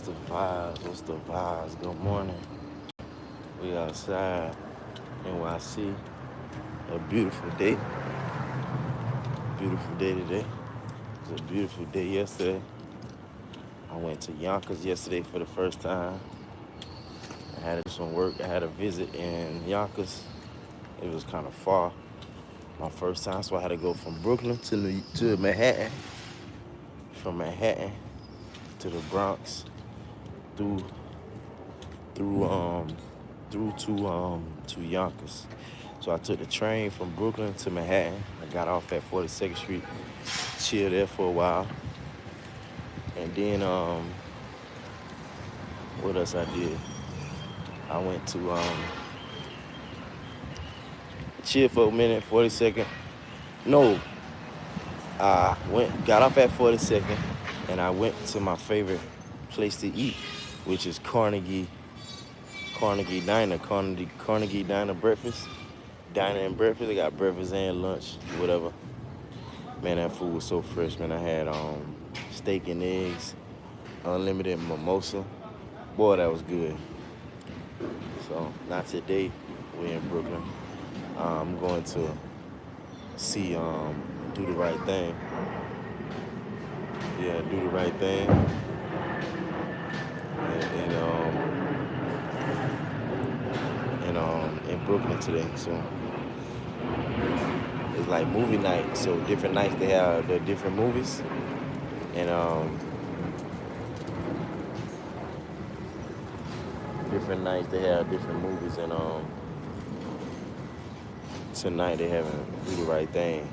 What's the vibes? What's the vibes? Good morning. We outside, NYC. A beautiful day. Beautiful day today. It was a beautiful day yesterday. I went to Yonkers yesterday for the first time. I had some work. I had a visit in Yonkers. It was kind of far. My first time, so I had to go from Brooklyn to Manhattan. From Manhattan to the Bronx, through to Yonkers. So I took the train from Brooklyn to Manhattan. I got off at 42nd Street, chilled there for a while, and then what else I did? I went to chill for a minute, 42nd. No, I got off at 42nd, and I went to my favorite place to eat, which is Carnegie Diner, Carnegie Diner breakfast. Diner and breakfast. They got breakfast and lunch, whatever. Man, that food was so fresh, man. I had steak and eggs, unlimited mimosa. Boy, that was good. So, not today. We're in Brooklyn. I'm going to see Do the Right Thing. Yeah, Do the Right Thing. In Brooklyn today. So it's like movie night. So different nights they have the different movies, and different nights they have different movies, and tonight they having Do the Right Thing.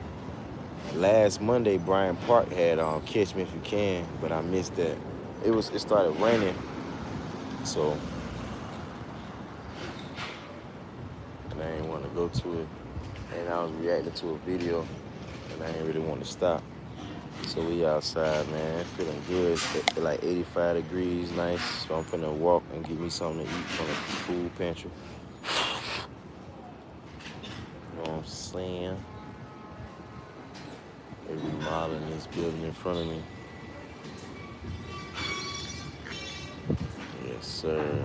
Last Monday, Bryant Park had Catch Me If You Can, but I missed that. It started raining, so and I didn't want to go to it, and I was reacting to a video, and I didn't really want to stop. So we outside, man, feeling good. It's like 85 degrees, nice. So I'm finna walk and get me something to eat from the food pantry. You know what I'm saying? They're remodeling this building in front of me. Yes, sir.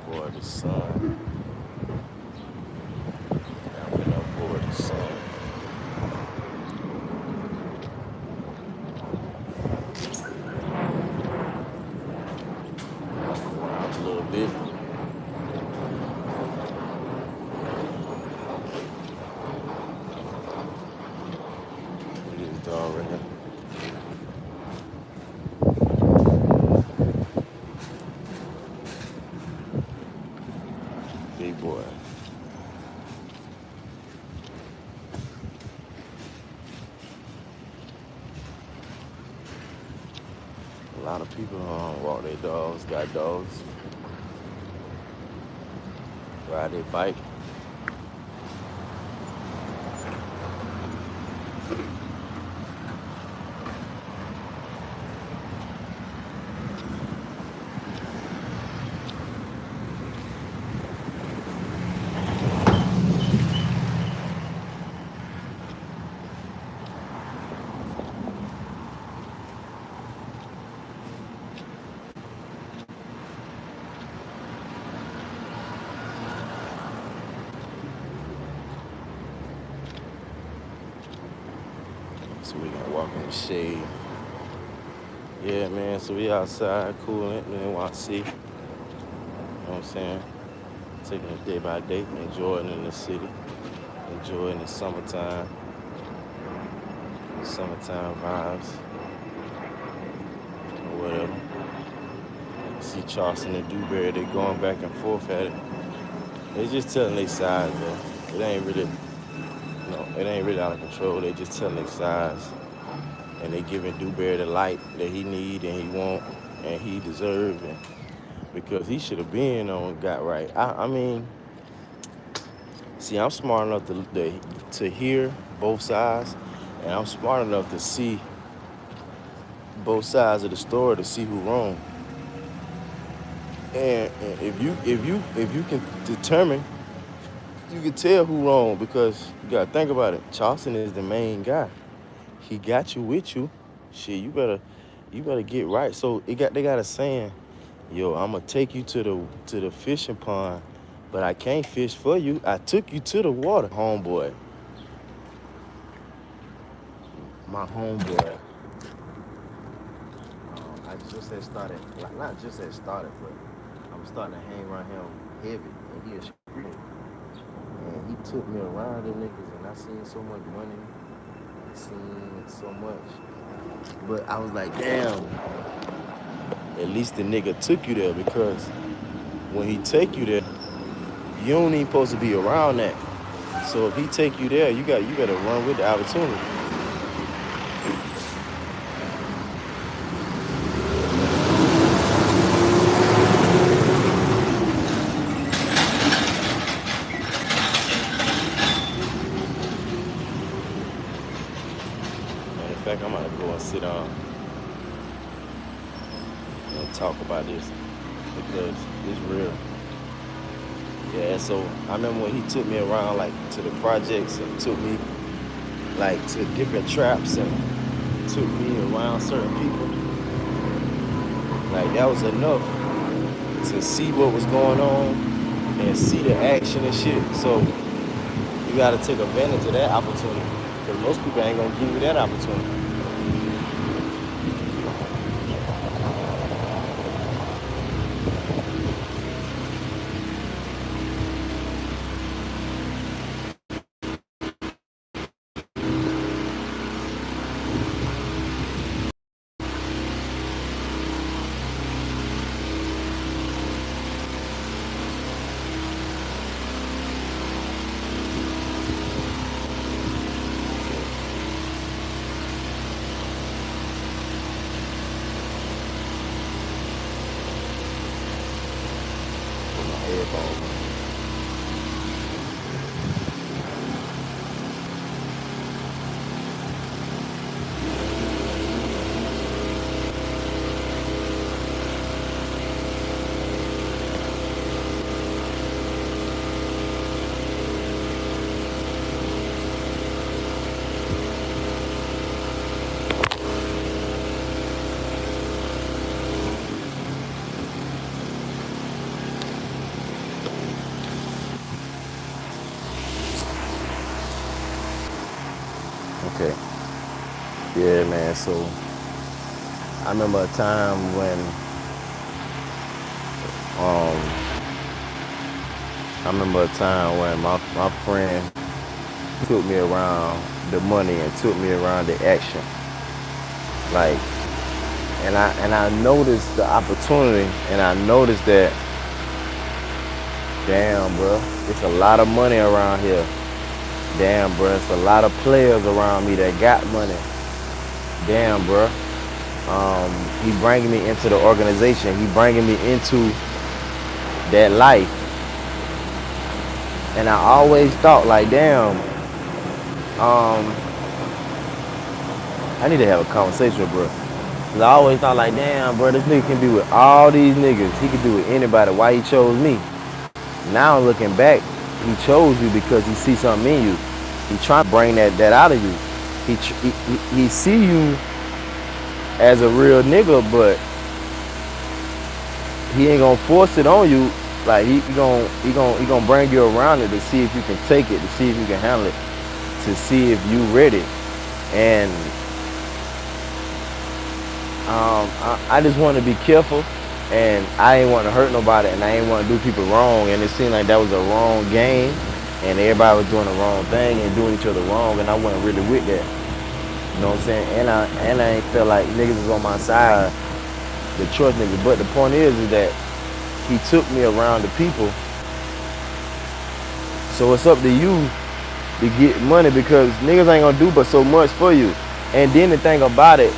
Board the sun. I'm gonna board the sun. Out a little bit. Look at this dog right here. Big boy. A lot of people walk their dogs, got dogs, ride their bike. so we can walk in the shade. Yeah, man, so we outside cooling in NYC. You know what I'm saying? Taking it day by day, enjoying in the city, enjoying the summertime vibes, or whatever. See Charleston and Dewberry, they going back and forth at it. They just telling their sides, though. It ain't really out of control. They just telling their sides. And they giving Dewberry the light that he need and he want and he deserve, and because he should have been on got right. I mean, see, I'm smart enough to hear both sides, and I'm smart enough to see both sides of the story to see who wrong. And if you can determine, you can tell who wrong, because you gotta think about it. Charleston is the main guy. He got you with you. Shit, you better get right. So they got a saying, yo, I'm gonna take you to the fishing pond, but I can't fish for you. I took you to the water, homeboy. My homeboy. I just had started, not just had started, but I'm starting to hang around him heavy, and he is street. And he took me around them niggas, and I seen so much money. I seen so much. But I was like, damn, at least the nigga took you there, because when he take you there, you don't even supposed to be around that. So if he take you there, you gotta run with the opportunity. And in fact, I'm gonna go and sit down and talk about this, because it's real. Yeah, so I remember when he took me around, like, to the projects, and took me, like, to different traps, and took me around certain people. Like, that was enough to see what was going on and see the action and shit. So you gotta take advantage of that opportunity, because most people ain't gonna give you that opportunity. Put my headphones on. Okay. Yeah, man. So I remember a time when my friend took me around the money and took me around the action. Like, and I noticed the opportunity, and I noticed that, damn, bro, it's a lot of money around here. Damn, bro, it's a lot of players around me that got money. Damn, bro. He bringing me into the organization. He bringing me into that life. And I always thought, like, damn, I need to have a conversation with bro. Cause I always thought, like, damn, bro, this nigga can be with all these niggas. He can do with anybody. Why he chose me? Now looking back, he chose you because he sees something in you. He trying to bring that out of you. He see you as a real nigga, but he ain't gonna force it on you. Like, he gonna bring you around it to see if you can take it, to see if you can handle it, to see if you ready. And I just want to be careful, and I ain't want to hurt nobody, and I ain't want to do people wrong. And it seemed like that was a wrong game, and everybody was doing the wrong thing and doing each other wrong, and I wasn't really with that. You know what I'm saying? And I ain't feel like niggas was on my side, the trust niggas. But the point is that he took me around the people. So it's up to you to get money, because niggas ain't gonna do but so much for you. And then the thing about it,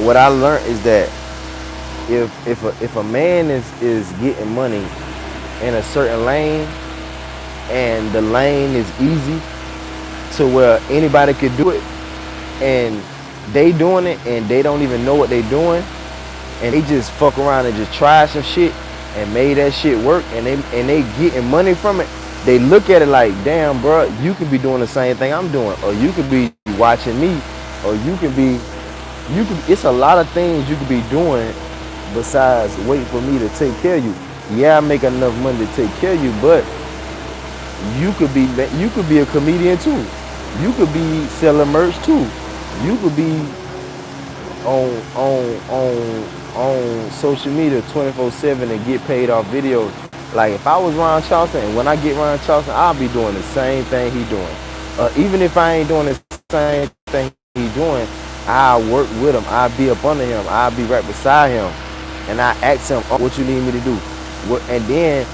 what I learned is that if a man is getting money in a certain lane, and the lane is easy to where anybody could do it, and they doing it and they don't even know what they doing, and they just fuck around and just try some shit and made that shit work, and they getting money from it, they look at it like, damn, bro, you could be doing the same thing I'm doing, or you could be watching me, or it's a lot of things you could be doing besides waiting for me to take care of you. Yeah, I make enough money to take care of you, but you could be a comedian too. You could be selling merch too. You could be on social media 24/7 and get paid off videos. Like if I was Ron Charleston, and when I get Ron Charleston, I'll be doing the same thing he doing. Even if I ain't doing the same thing he doing, I'll work with him. I'll be up under him. I'll be right beside him, and I ask him, oh, what you need me to do? And then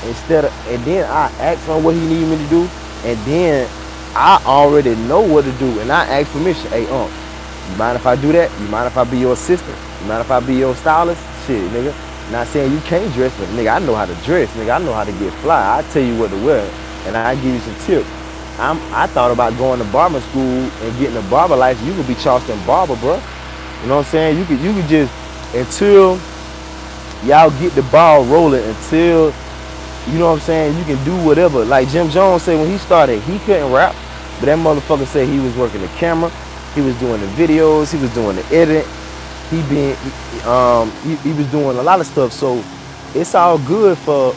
I ask him what he need me to do, and then I already know what to do, and I ask permission. Hey, you mind if I do that? You mind if I be your assistant? You mind if I be your stylist? Shit, nigga. Not saying you can't dress, but nigga, I know how to dress. Nigga, I know how to get fly. I tell you what to wear, and I give you some tips. I thought about going to barber school and getting a barber license. You could be Charleston barber, bro. You know what I'm saying? You could just, until y'all get the ball rolling, until, you know what I'm saying, you can do whatever. Like Jim Jones said when he started, he couldn't rap, but that motherfucker said he was working the camera, he was doing the videos, he was doing the edit, he was doing a lot of stuff. So it's all good for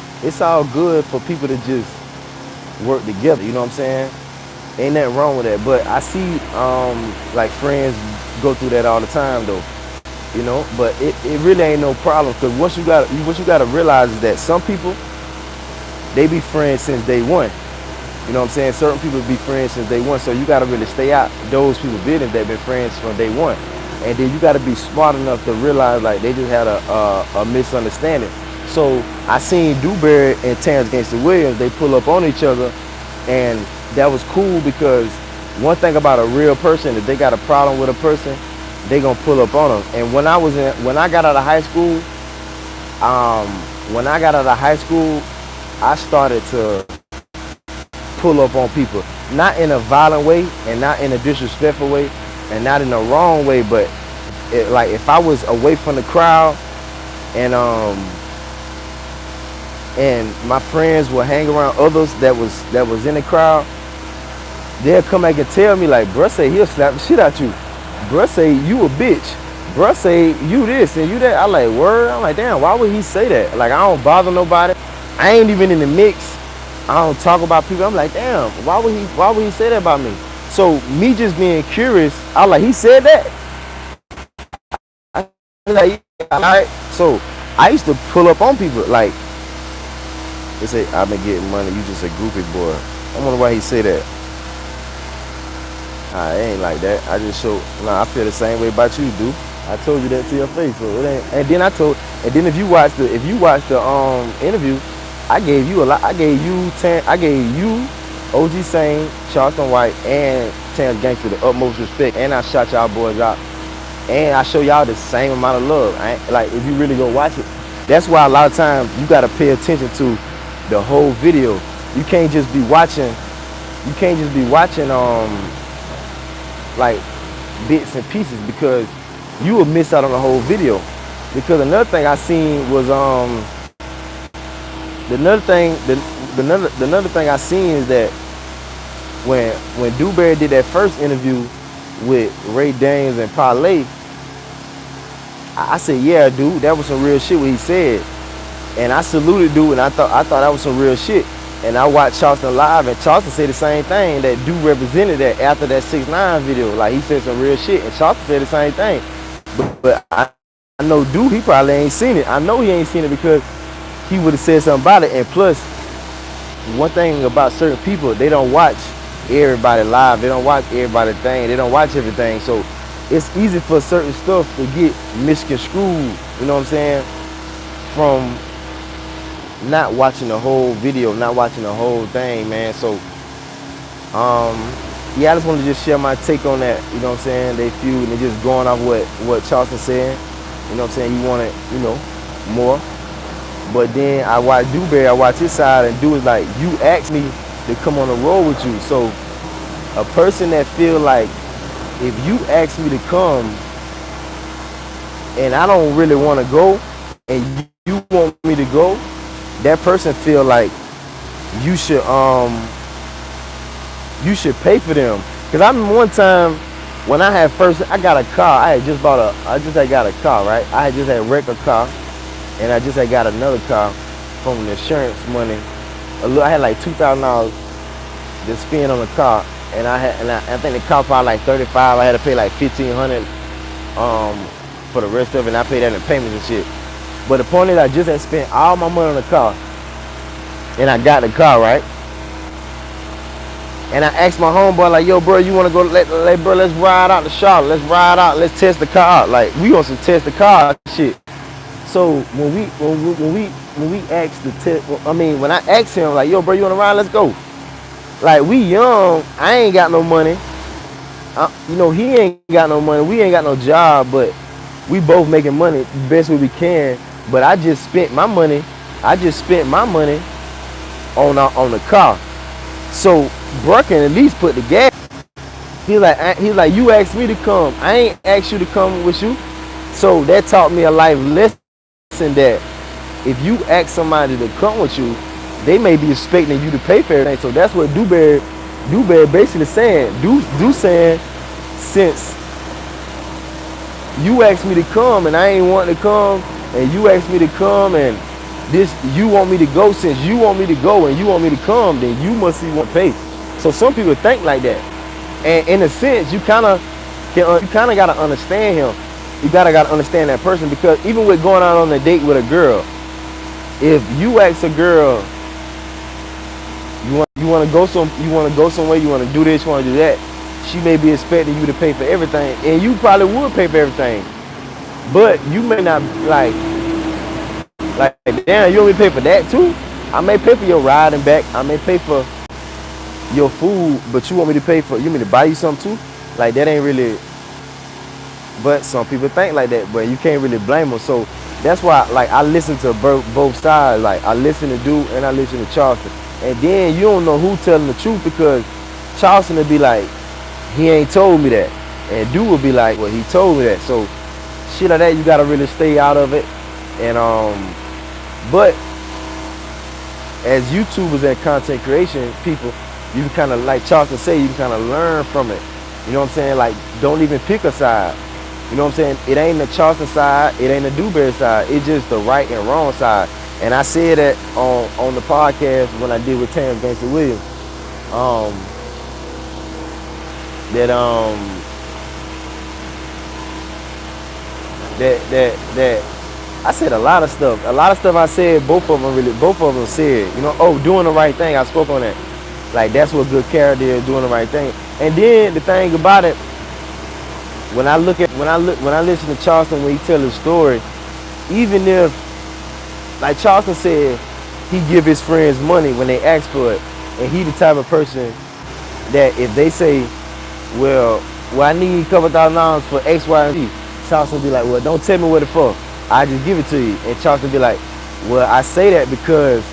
people to just work together, you know what I'm saying? Ain't nothing wrong with that. But I see like friends go through that all the time though, you know. But it really ain't no problem, because what you gotta realize is that some people, they be friends since day one. You know what I'm saying? Certain people be friends since day one, so you gotta really stay out those people business that been friends from day one. And then you gotta be smart enough to realize like they just had a misunderstanding. So I seen Dewberry and Terrence Gangsta Williams, they pull up on each other, and that was cool, because one thing about a real person, if they got a problem with a person, they gonna pull up on them. And when I got out of high school, I started to pull up on people, not in a violent way, and not in a disrespectful way, and not in a wrong way, but like if I was away from the crowd, and my friends will hang around others that was in the crowd, they'll come back and tell me like, bruh say he'll slap the shit out you, bruh say you a bitch, bruh say you this and you that. I like, word? I'm like, damn, why would he say that? Like, I don't bother nobody, I ain't even in the mix, I don't talk about people. I'm like, damn, why would he say that about me? So me just being curious, I like, he said that? I was like, yeah, all right. So I used to pull up on people like, they say, I've been getting money, you just a groupie boy. I wonder why he say that. It ain't like that. I just show, I feel the same way about you, dude. I told you that to your face, so it ain't. And then if you watch the interview, I gave you a lot. I gave you OG Sane, Charleston White, and Terrence Gangsta the utmost respect, and I shot y'all boys out, and I show y'all the same amount of love. Like, if you really go watch it, that's why a lot of times you gotta pay attention to the whole video. You can't just be watching. Like bits and pieces, because you will miss out on the whole video. Because another thing I seen was another thing I seen is that when Dewberry did that first interview with Ray Dames and Parlay, I said, yeah, dude, that was some real shit what he said. And I saluted dude, and I thought that was some real shit. And I watched Charleston live, and Charleston said the same thing, that dude represented that after that 6ix9ine video. Like, he said some real shit, and Charleston said the same thing. But I know dude, he probably ain't seen it. I know he ain't seen it because he would have said something about it. And plus, one thing about certain people, they don't watch everybody live. They don't watch everybody's thing. They don't watch everything. So it's easy for certain stuff to get misconstrued, you know what I'm saying, from not watching the whole video, not watching the whole thing, man. So, yeah, I just wanted to just share my take on that, you know what I'm saying. They feud and they just going off what Charleston said, you know what I'm saying. You want it, you know, more. But then I watch Dewberry, I watch his side, and Dew is like, you asked me to come on the road with you. So a person that feel like if you ask me to come and I don't really want to go and you want me to go, that person feel like you should pay for them. Cause I remember one time when I got a car. I just had got a car, right? I had just had wrecked a car. And I just had got another car from the insurance money. I had like $2,000 to spend on the car, and I think the car probably like $35. I had to pay like $1,500 for the rest of it, and I paid that in payments and shit. But the point is, I just had spent all my money on the car, and I got the car, right? And I asked my homeboy like, "Yo, bro, you want to go? Bro, let's ride out to Charlotte. Let's ride out. Let's test the car out. Like we on some test the car shit." So when we asked the test, when I asked him like, "Yo, bro, you wanna ride? Let's go." Like we young, I ain't got no money. You know, he ain't got no money. We ain't got no job, but we both making money the best way we can. But I just spent my money. on the car. So bro can at least put the gas. He's like, you asked me to come. I ain't asked you to come with you. So that taught me a life lesson. That if you ask somebody to come with you, they may be expecting you to pay for everything. So that's what Dewberry basically saying. Do saying, since you asked me to come and I ain't want to come, and you asked me to come and you want me to go, since you want me to go and you want me to come, then you must want to pay. So some people think like that, and in a sense, you kind of gotta understand him. You gotta understand that person, because even with going out on a date with a girl, if you ask a girl, you want to go somewhere, you want to do this, you want to do that, she may be expecting you to pay for everything, and you probably would pay for everything, but you may not like damn, you want me to pay for that too? I may pay for your ride and back, I may pay for your food, but you want me to buy you something too? Like that ain't really. But some people think like that, but you can't really blame them. So that's why, like, I listen to both sides. Like, I listen to Dew and I listen to Charleston. And then you don't know who telling the truth, because Charleston will be like, he ain't told me that. And Dew will be like, well, he told me that. So shit like that, you gotta really stay out of it. And but as YouTubers and content creation people, you can kind of, like Charleston say, you can kind of learn from it. You know what I'm saying? Like, don't even pick a side. You know what I'm saying? It ain't the Charleston side, it ain't the Dewberry side. It's just the right and wrong side. And I said that on the podcast when I did with Terrence Gangster Williams. That I said a lot of stuff. A lot of stuff I said, both of them said, you know, oh, doing the right thing. I spoke on that. Like, that's what good character is, doing the right thing. And then the thing about it, when I listen to Charleston when he tell his story, even if, like Charleston said, he give his friends money when they ask for it, and he the type of person that if they say, well, I need a couple $1,000 for X, Y, and Z, Charleston be like, well, don't tell me what it's for. I just give it to you. And Charleston be like, well, I say that because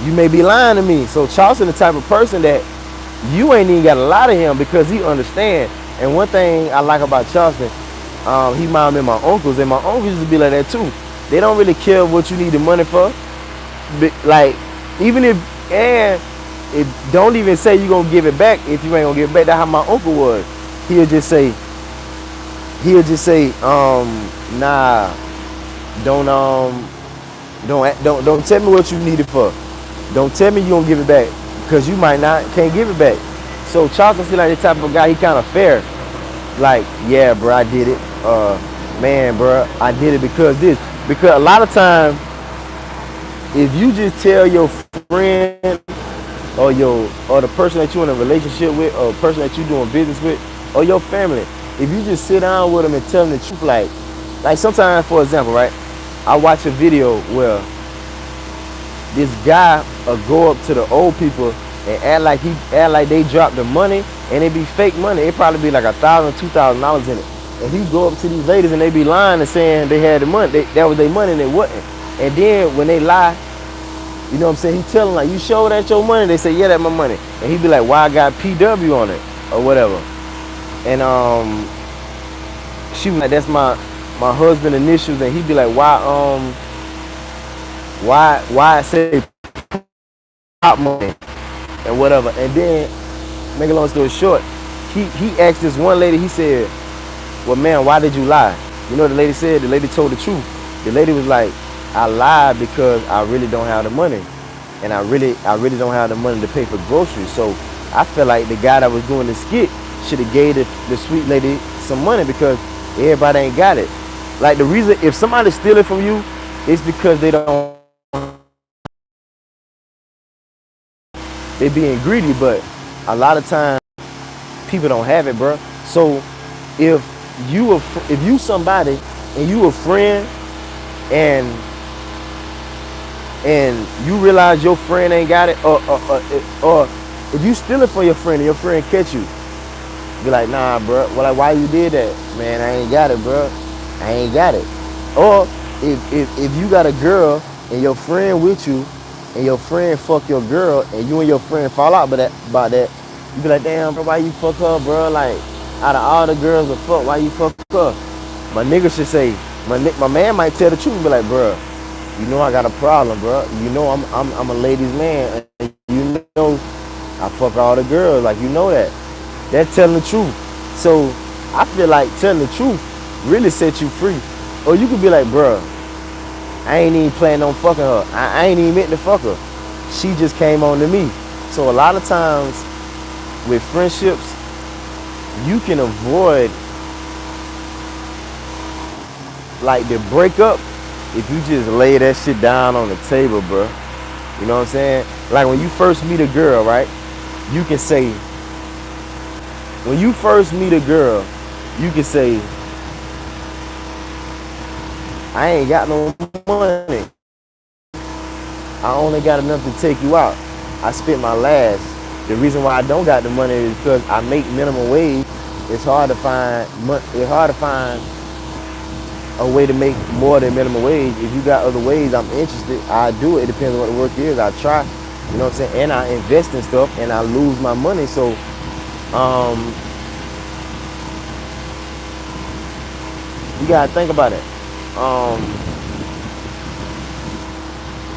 you may be lying to me. So Charleston the type of person that you ain't even got to lie to him, because he understand. And one thing I like about Charleston, he remind me of my uncles, and my uncles used to be like that too. They don't really care what you need the money for. But like, even if don't even say you gonna give it back if you ain't gonna give it back. That's how my uncle was. He'll just say, nah, don't tell me what you need it for. Don't tell me you gonna give it back, because you can't give it back. So Charleston feel like the type of guy, he kind of fair. Like, yeah, bro, I did it. Man, bro, I did it because a lot of times, if you just tell your friend or the person that you're in a relationship with, or the person that you're doing business with, or your family, if you just sit down with them and tell them the truth, like sometimes, for example, right, I watch a video where this guy will go up to the old people and act like they dropped the money, and it be fake money. It probably be like $1,000, $2,000 in it. And he go up to these ladies and they be lying and saying they had the money, that was their money, and it wasn't. And then when they lie, you know what I'm saying, he tell them like, you sure that's your money? They say, yeah, that's my money. And he be like, why I got PW on it or whatever. And she was like, that's my husband initials. And he be like, why I say pop money and whatever. And then, make a long story short, he asked this one lady, he said, well, man, why did you lie? You know what the lady said? The lady told the truth. The lady was like, I lied because I really don't have the money. And I really don't have the money to pay for groceries. So I feel like the guy that was doing the skit should have gave the sweet lady some money, because everybody ain't got it. Like, the reason, if somebody steal it from you, it's because they being greedy. But a lot of times people don't have it, bro. So if you somebody and you a friend, and you realize your friend ain't got it, or if you steal it from your friend and your friend catch you, be like, nah, bro, well, like, why you did that? Man, I ain't got it, bro. I ain't got it. Or if you got a girl and your friend with you, and your friend fuck your girl, and you and your friend fall out about that, you be like, damn, bro, why you fuck her, bro? Like, out of all the girls that fuck, why you fuck her? My nigga should say, my man might tell the truth and be like, bro, you know I got a problem, bro. You know I'm a ladies' man, and you know I fuck all the girls, like, you know that. That's telling the truth. So I feel like telling the truth really sets you free. Or you could be like, bro, I ain't even planning on fucking her. I ain't even meant to fuck her. She just came on to me. So a lot of times with friendships, you can avoid like the breakup if you just lay that shit down on the table, bro. You know what I'm saying? Like, when you first meet a girl, right? You can say, when you first meet a girl, you can say, I ain't got no money. I only got enough to take you out. I spent my last. The reason why I don't got the money is because I make minimum wage. It's hard to find a way to make more than minimum wage. If you got other ways, I'm interested. I do it. It depends on what the work is. I try. You know what I'm saying? And I invest in stuff, and I lose my money. So, you gotta think about it.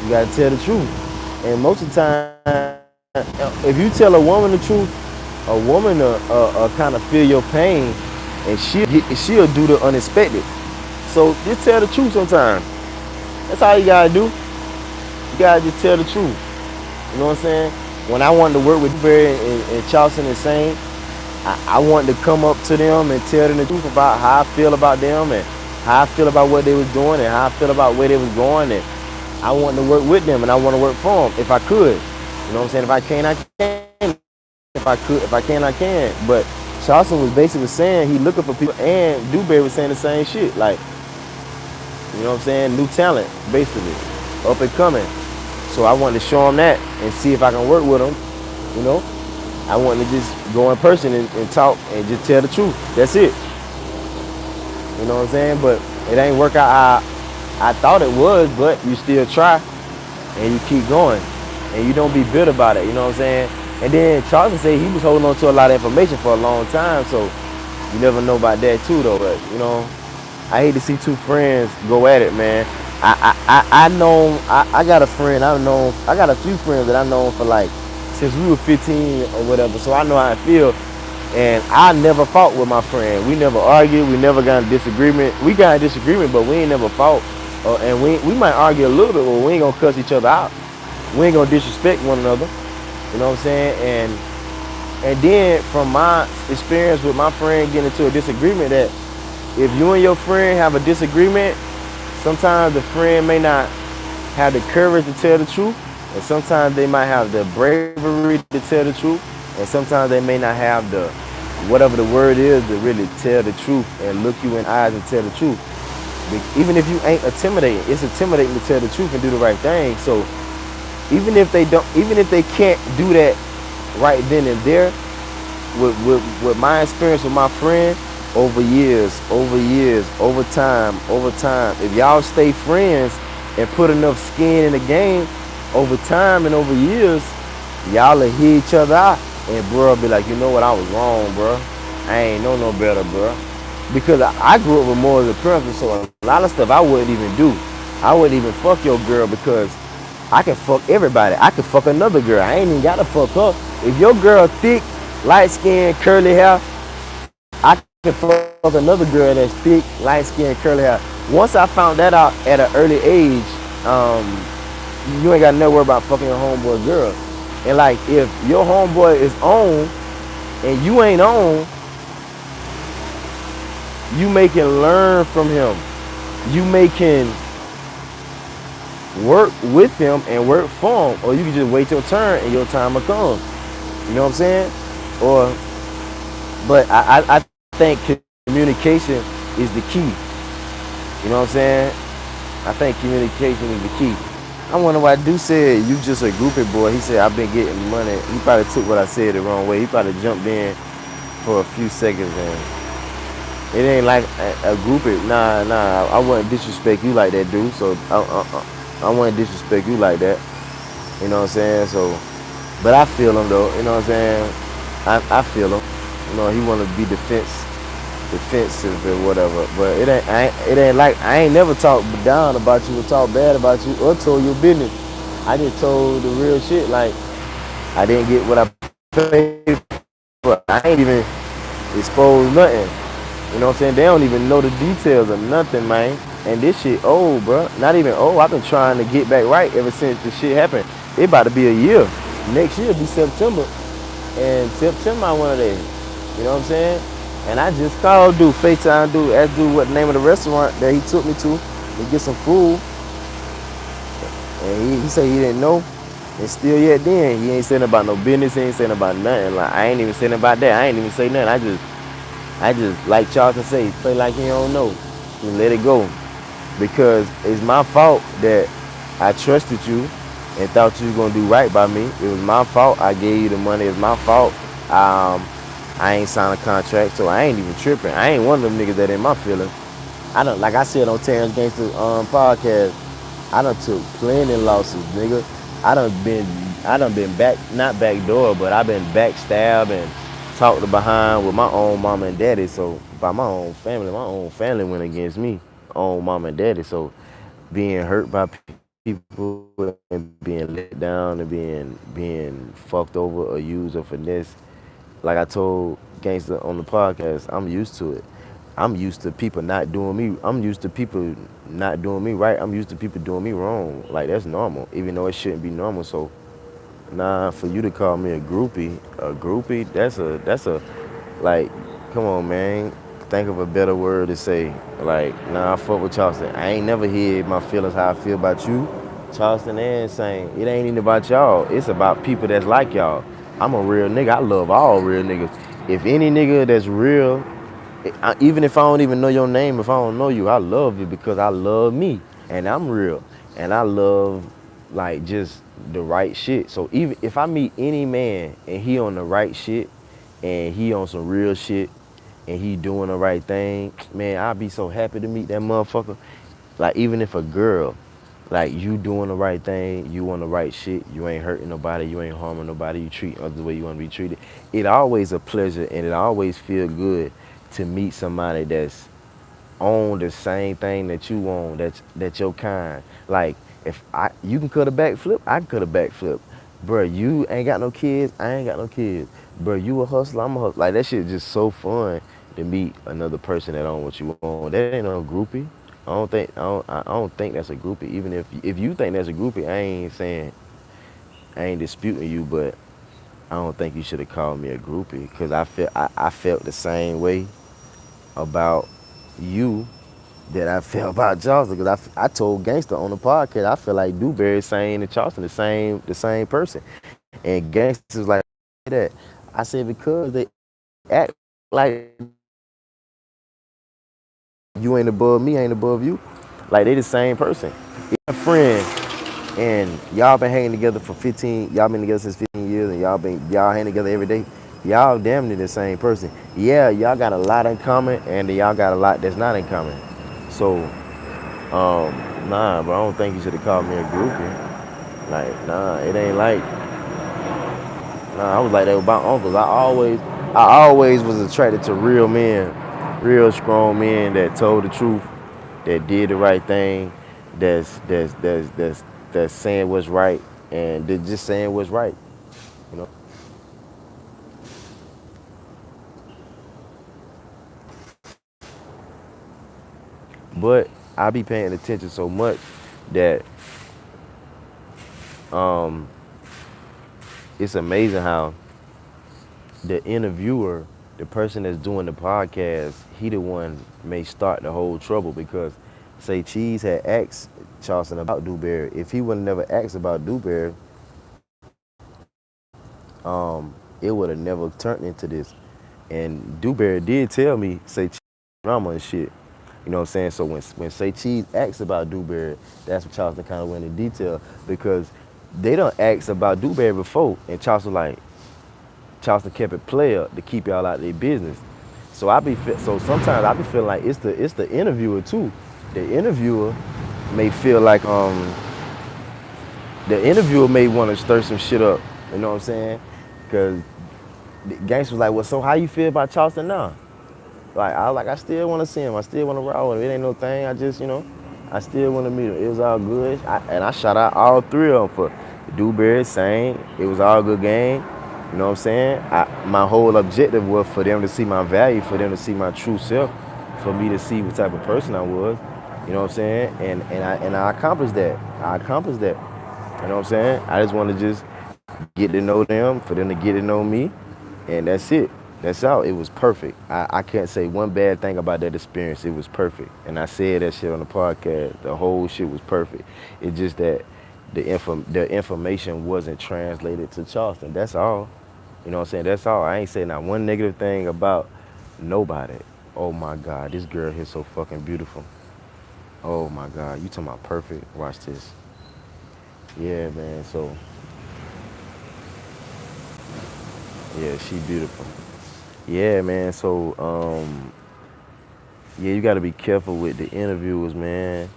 You gotta tell the truth. And most of the time, if you tell a woman the truth, a woman will kind of feel your pain, and she'll do the unexpected. So just tell the truth sometimes. That's all you gotta do. You gotta just tell the truth. You know what I'm saying? When I wanted to work with Dewberry and Charleston and Sane, I wanted to come up to them and tell them the truth about how I feel about them, and how I feel about what they was doing, and how I feel about where they was going. And I wanted to work with them, and I want to work for them if I could. You know what I'm saying? If I can, I can. If I can, I can. But Charleston was basically saying he looking for people, and Dewberry was saying the same shit. Like, you know what I'm saying? New talent, basically, up and coming. So I wanted to show them that and see if I can work with them. You know, I wanted to just go in person and talk and just tell the truth. That's it. You know what I'm saying? But it ain't work out. I thought it was, but you still try and you keep going and you don't be bitter about it. You know what I'm saying? And then Charleston said he was holding on to a lot of information for a long time, so you never know about that too, though. But you know, I hate to see two friends go at it, man. I got a friend I got a few friends that I've known for like since we were 15 or whatever, so I know how I feel. And I never fought with my friend. We never argued. We never got in disagreement. We got in disagreement, but we ain't never fought. And we might argue a little bit, but we ain't gonna cuss each other out. We ain't gonna disrespect one another. You know what I'm saying? And then from my experience with my friend getting into a disagreement, that if you and your friend have a disagreement, sometimes the friend may not have the courage to tell the truth, and sometimes they might have the bravery to tell the truth, and sometimes they may not have the whatever the word is to really tell the truth and look you in the eyes and tell the truth. Even if you ain't intimidating, it's intimidating to tell the truth and do the right thing. So even if they can't do that right then and there, with my experience with my friend, over time, if y'all stay friends and put enough skin in the game, over time and over years, y'all will hear each other out. And bro be like, you know what, I was wrong, bro. I ain't know no better, bro. Because I grew up with more as a parent, so a lot of stuff I wouldn't even do. I wouldn't even fuck your girl because I can fuck everybody. I can fuck another girl. I ain't even gotta fuck her. If your girl thick, light skin, curly hair, I can fuck another girl that's thick, light skin, curly hair. Once I found that out at an early age, you ain't got to never worry about fucking your homeboy girl. And like, if your homeboy is on and you ain't on, you making learn from him. You making work with him and work for him, or you can just wait your turn and your time will come. You know what I'm saying? Or, but I think communication is the key. You know what I'm saying? I think communication is the key. I wonder why Dude said you just a groupie boy. He said I've been getting money. He probably took what I said the wrong way. He probably jumped in for a few seconds and it ain't like a groupie. Nah, I wouldn't disrespect you like that, dude. So I wouldn't disrespect you like that. You know what I'm saying? So, but I feel him though. You know what I'm saying? I feel him. You know, he want to be defensive or whatever. But it ain't like I ain't never talked down about you or talked bad about you or told your business. I just told the real shit. Like I didn't get what I paid for. I ain't even exposed nothing. You know what I'm saying? They don't even know the details of nothing, man. And this shit old, bro. Not even old. I've been trying to get back right ever since this shit happened. It about to be a year. Next year be September. And September I one of days. You know what I'm saying? And I just called dude, FaceTime dude, asked dude what the name of the restaurant that he took me to get some food. And he said he didn't know. And still yet then, he ain't saying about no business, he ain't saying about nothing. Like I ain't even saying about that. I ain't even say nothing. I just like Charleston say, play like you don't know and let it go. Because it's my fault that I trusted you and thought you was gonna do right by me. It was my fault I gave you the money. It's my fault I ain't signed a contract, so I ain't even tripping. I ain't one of them niggas that in my feelings. I don't, like I said on Terrence Gangster podcast, I done took plenty losses, nigga. I done been back, not backdoor, but I been backstabbed and talked behind with my own mama and daddy. So by my own family went against me, own mama and daddy. So being hurt by people and being let down and being fucked over or used or finessed, like I told Gangster on the podcast, I'm used to it. I'm used to people not doing me. I'm used to people not doing me right. I'm used to people doing me wrong. Like that's normal, even though it shouldn't be normal. So nah, for you to call me a groupie, that's a like, come on, man. Think of a better word to say. Like, nah, I fuck with Charleston. I ain't never heard my feelings how I feel about you, Charleston and saying it ain't even about y'all. It's about people that's like y'all. I'm a real nigga. I love all real niggas. If any nigga that's real, even if I don't even know your name, if I don't know you, I love you because I love me and I'm real and I love like just the right shit. So even if I meet any man and he on the right shit and he on some real shit and he doing the right thing, man, I'll be so happy to meet that motherfucker. Like even if a girl, like you doing the right thing, you on the right shit, you ain't hurting nobody, you ain't harming nobody, you treat others the way you want to be treated. It always a pleasure and it always feel good to meet somebody that's on the same thing that you on, that's your kind. Like if you can cut a backflip, I can cut a backflip. Bruh, you ain't got no kids, I ain't got no kids. Bruh, you a hustler, I'm a hustler. Like that shit just so fun to meet another person that on what you want. That ain't no groupie. I don't think that's a groupie. Even if you think that's a groupie, I ain't disputing you, but I don't think you should have called me a groupie because I felt the same way about you that I feel about Charleston because I told Gangsta on the podcast I feel like Dewberry saying and Charleston the same person, and Gangsta was like that. I said because they act like you ain't above me, I ain't above you, like they the same person. If a friend and y'all been hanging together for 15, y'all been together since 15 years, and y'all hang together every day. Y'all damn near the same person. Yeah, y'all got a lot in common, and then y'all got a lot that's not in common. So, nah, but I don't think you should have called me a groupie. Like, nah, it ain't like, nah, I was like that with my uncles. I always was attracted to real men, real strong men that told the truth, that did the right thing, that's saying what's right, and they're just saying what's right, you know. But I be paying attention so much that um, it's amazing how the interviewer, the person that's doing the podcast, he the one may start the whole trouble because, say, Cheese had asked Charleston about Dewberry. If he would have never asked about Dewberry, it would have never turned into this. And Dewberry did tell me, say, Cheese drama and shit. You know what I'm saying? So when Say Cheese asks about Dewberry, that's when Charleston kind of went in detail because they don't ask about Dewberry before, and Charleston kept it player to keep y'all out of their business. So sometimes I be feeling like it's the interviewer too. The interviewer may feel like the interviewer may want to stir some shit up. You know what I'm saying? Because the gangster was like, well, so how you feel about Charleston now? I still want to see him. I still want to ride with him. It ain't no thing. I just, I still want to meet him. It was all good. And I shout out all three of them for Dewberry, saying it was all good game. You know what I'm saying? My whole objective was for them to see my value, for them to see my true self, for me to see what type of person I was. You know what I'm saying? And I accomplished that. I accomplished that. You know what I'm saying? I just want to just get to know them, for them to get to know me, and that's it. That's all. It was perfect. I can't say one bad thing about that experience. It was perfect. And I said that shit on the podcast. The whole shit was perfect. It's just that the information wasn't translated to Charleston. That's all. You know what I'm saying? That's all. I ain't saying not one negative thing about nobody. Oh my God, this girl here so fucking beautiful. Oh my God, you talking about perfect? Watch this. Yeah, man. So, yeah, she beautiful. Yeah, man. So, yeah, you got to be careful with the interviewers, man.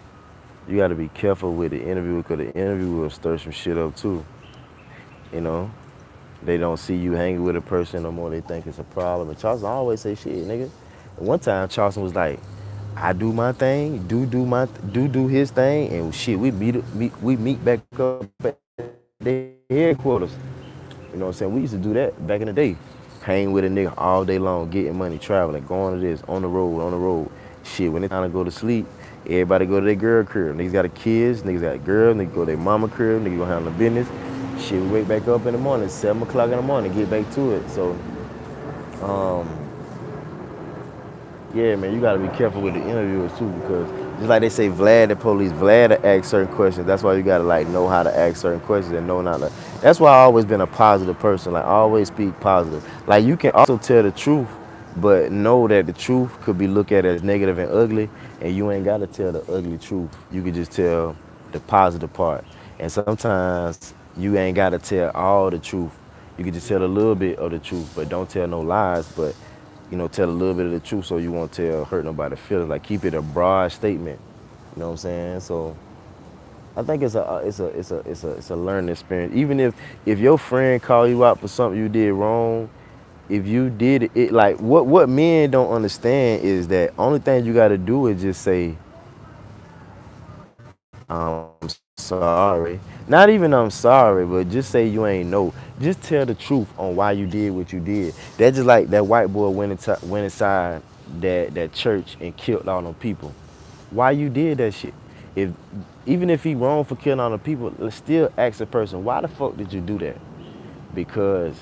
You got to be careful with the interviewer because the interviewer will stir some shit up too. You know, they don't see you hanging with a person no more. They think it's a problem. And Charleston always say shit, nigga. And one time Charleston was like, I do my thing, do his thing, and shit, we meet back up at the headquarters. You know what I'm saying? We used to do that back in the day. Hang with a nigga all day long, getting money, traveling, going to this, on the road, on the road. Shit, when it's time to go to sleep, everybody go to their girl crib. Niggas got kids, niggas got girls, niggas go to their mama crib, niggas go handle business. Shit, we wake back up in the morning, 7 o'clock in the morning, get back to it. So, um, yeah, man, you gotta be careful with the interviewers too, because just like they say, Vlad the police, Vlad to ask certain questions. That's why you gotta like know how to ask certain questions and know not to. That's why I always been a positive person. Like I always speak positive. Like you can also tell the truth, but know that the truth could be looked at as negative and ugly, and you ain't gotta tell the ugly truth. You can just tell the positive part. And sometimes you ain't gotta tell all the truth. You can just tell a little bit of the truth, but don't tell no lies. But tell a little bit of the truth so you won't hurt nobody's feelings. Like keep it a broad statement. You know what I'm saying? So I think it's a learning experience. Even if your friend call you out for something you did wrong, if you did it like what men don't understand is that only thing you got to do is just say I'm sorry. Not even I'm sorry, but just say you ain't know. Just tell the truth on why you did what you did. That's just like that white boy went inside that church and killed all them people. Why you did that shit? If Even if he wrong for killing all the people, let's still ask the person, why the fuck did you do that? Because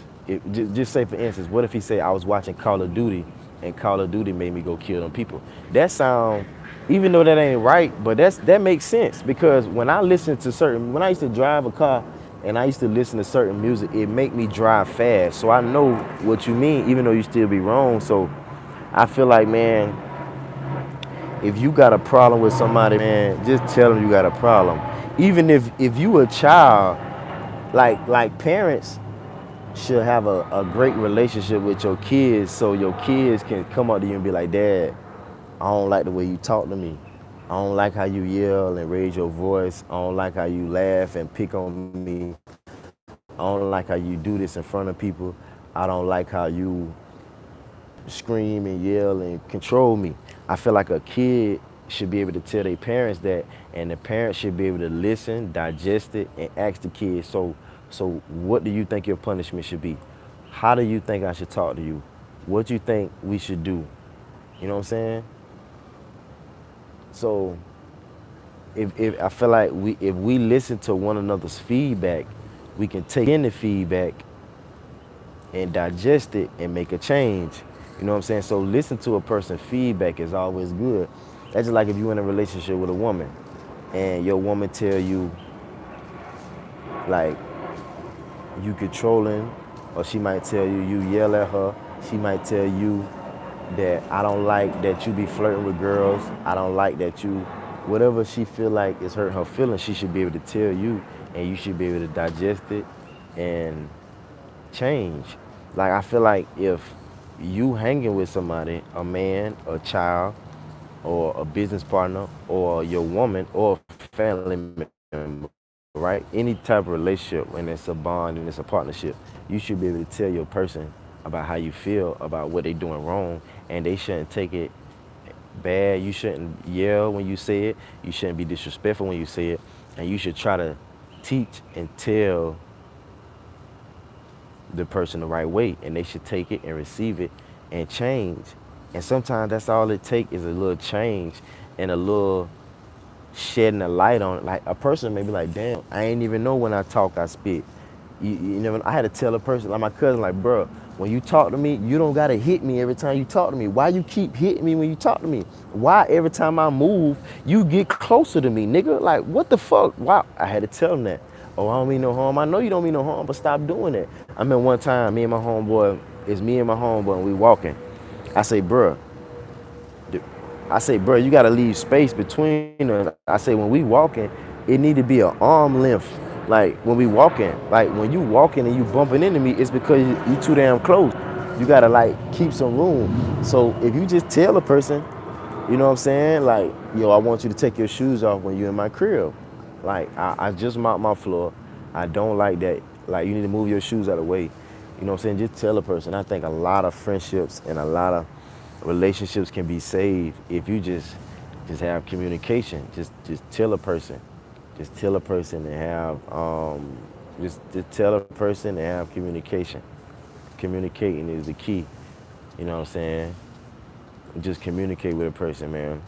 just say for instance, what if he say I was watching Call of Duty and Call of Duty made me go kill them people. That sound, even though that ain't right, but that makes sense because when I used to drive a car and I used to listen to certain music, it make me drive fast. So I know what you mean, even though you still be wrong. So I feel like, man, if you got a problem with somebody, man, just tell them you got a problem. Even if you a child, like parents should have a great relationship with your kids so your kids can come up to you and be like, Dad, I don't like the way you talk to me. I don't like how you yell and raise your voice. I don't like how you laugh and pick on me. I don't like how you do this in front of people. I don't like how you scream and yell and control me. I feel like a kid should be able to tell their parents that, and the parents should be able to listen, digest it, and ask the kids, so what do you think your punishment should be? How do you think I should talk to you? What do you think we should do? You know what I'm saying? So if I feel like if we listen to one another's feedback, we can take in the feedback and digest it and make a change. You know what I'm saying? So listen to a person's feedback is always good. That's just like if you're in a relationship with a woman and your woman tell you like you controlling, or she might tell you you yell at her. She might tell you that I don't like that you be flirting with girls. I don't like that you, whatever she feel like is hurting her feelings, she should be able to tell you, and you should be able to digest it and change. Like I feel like if you hanging with somebody, a man, a child, or a business partner, or your woman, or a family member, right? Any type of relationship, when it's a bond and it's a partnership, you should be able to tell your person about how you feel about what they doing wrong, and they shouldn't take it bad. You shouldn't yell when you say it. You shouldn't be disrespectful when you say it, and you should try to teach and tell the person the right way, and they should take it and receive it and change. And sometimes that's all it takes is a little change and a little shedding a light on it. Like a person may be like, damn, I ain't even know when I talk I spit. You never. I had to tell a person, like my cousin, like, bro, when you talk to me, you don't gotta hit me every time you talk to me. Why you keep hitting me when you talk to me? Why every time I move, you get closer to me, nigga? Like, what the fuck? Why? I had to tell him that. Oh, I don't mean no harm. I know you don't mean no harm, but stop doing that. I remember one time, it's me and my homeboy, and we walking. I say, bruh, you gotta leave space between us. I say, when we walking, it need to be an arm length. Like when we walking, like when you walking and you bumping into me, it's because you too damn close. You gotta like keep some room. So if you just tell a person, you know what I'm saying? Like, yo, I want you to take your shoes off when you're in my crib. Like, I just mop my floor. I don't like that. Like, you need to move your shoes out of the way. You know what I'm saying? Just tell a person. I think a lot of friendships and a lot of relationships can be saved if you just have communication. Just tell a person. Just tell a person and have just tell a person and have communication. Communicating is the key. You know what I'm saying? Just communicate with a person, man.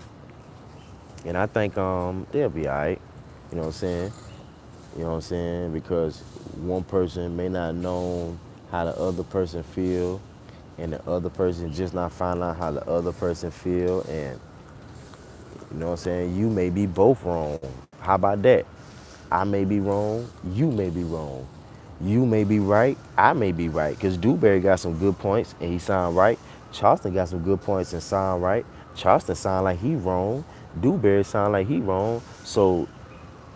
And I think they'll be all right. You know what I'm saying? You know what I'm saying? Because one person may not know how the other person feel, and the other person just not find out how the other person feel, and you know what I'm saying? You may be both wrong. How about that? I may be wrong, you may be wrong. You may be right, I may be right. Because Dewberry got some good points and he sound right. Charleston got some good points and sound right. Charleston sound like he wrong. Dewberry sound like he wrong. So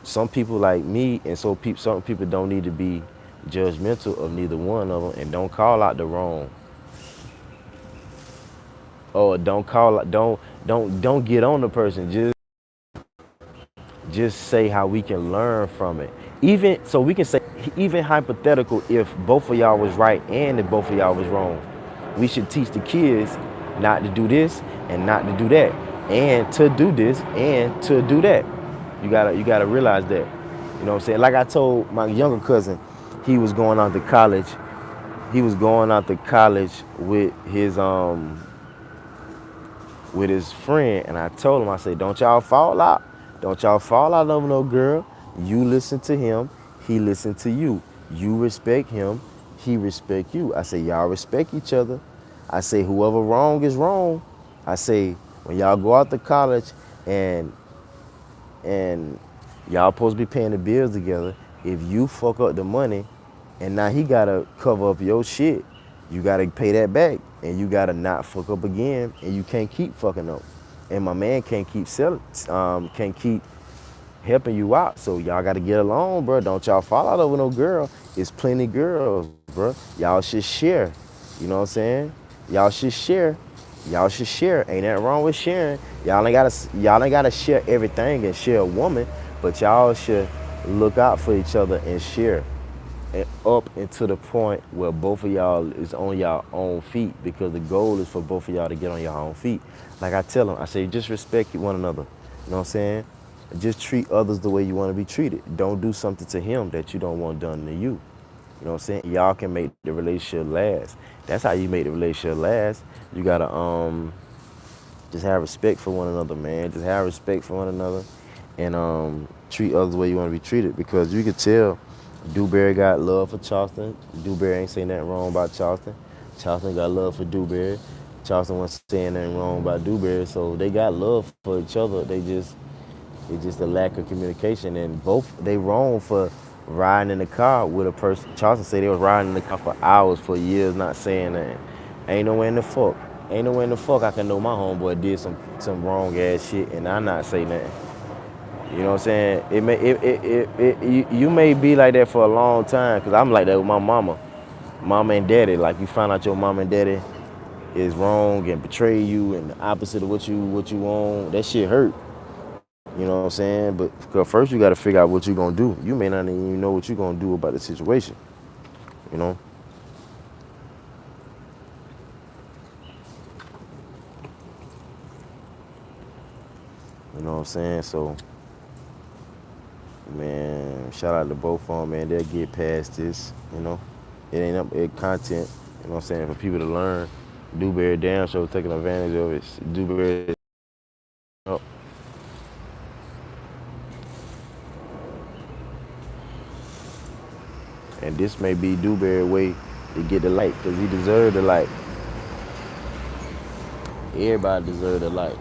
some people like me, and some people don't need to be judgmental of neither one of them, and don't call out the wrong. Or don't get on the person. Just say how we can learn from it. Even so we can say, even hypothetical, if both of y'all was right and if both of y'all was wrong, we should teach the kids not to do this and not to do that, and to do this and to do that. You gotta realize that. You know what I'm saying? Like I told my younger cousin, he was going out to college. He was going out to college with his friend, and I told him, I said, don't y'all fall out. Don't y'all fall out of no girl. You listen to him, he listen to you. You respect him, he respect you. I said, y'all respect each other. I say whoever wrong is wrong. I say when y'all go out to college and and y'all supposed to be paying the bills together. If you fuck up the money and now he gotta cover up your shit, you gotta pay that back and you gotta not fuck up again and you can't keep fucking up. And my man can't keep selling, can't keep helping you out. So y'all gotta get along, bro. Don't y'all fall out over no girl. It's plenty girls, bro. Y'all should share. You know what I'm saying? Y'all should share. Y'all should share. Ain't nothing wrong with sharing. Y'all ain't gotta share everything and share a woman, but y'all should look out for each other and share. And up into the point where both of y'all is on y'all own feet because the goal is for both of y'all to get on your own feet. Like I tell them, I say just respect one another. You know what I'm saying? Just treat others the way you want to be treated. Don't do something to him that you don't want done to you. You know what I'm saying? Y'all can make the relationship last. That's how you make the relationship last. You gotta just have respect for one another, man. Just have respect for one another and treat others the way you want to be treated because you could tell Dewberry got love for Charleston. Dewberry ain't saying nothing wrong about Charleston. Charleston got love for Dewberry. Charleston wasn't saying nothing wrong about Dewberry, so they got love for each other. It's just a lack of communication, and both they wrong for riding in the car with a person. Charleston said they was riding in the car for hours, for years, not saying that. Ain't no way in the fuck. Ain't no way in the fuck I can know my homeboy did some wrong ass shit and I not say nothing. You know what I'm saying? You may be like that for a long time, cause I'm like that with my mama and daddy. Like you find out your mama and daddy is wrong and betray you and the opposite of what you want. That shit hurt. You know what I'm saying? But first you got to figure out what you're gonna do. You may not even know what you're gonna do about the situation. You know? You know what I'm saying? So, man, shout out to both of them, man. They'll get past this. You know, it ain't up it content. You know what I'm saying? For people to learn. Dewberry damn show taking advantage of it. Dewberry up. And this may be Dewberry's way to get the light, because he deserved the light. Everybody deserved the light.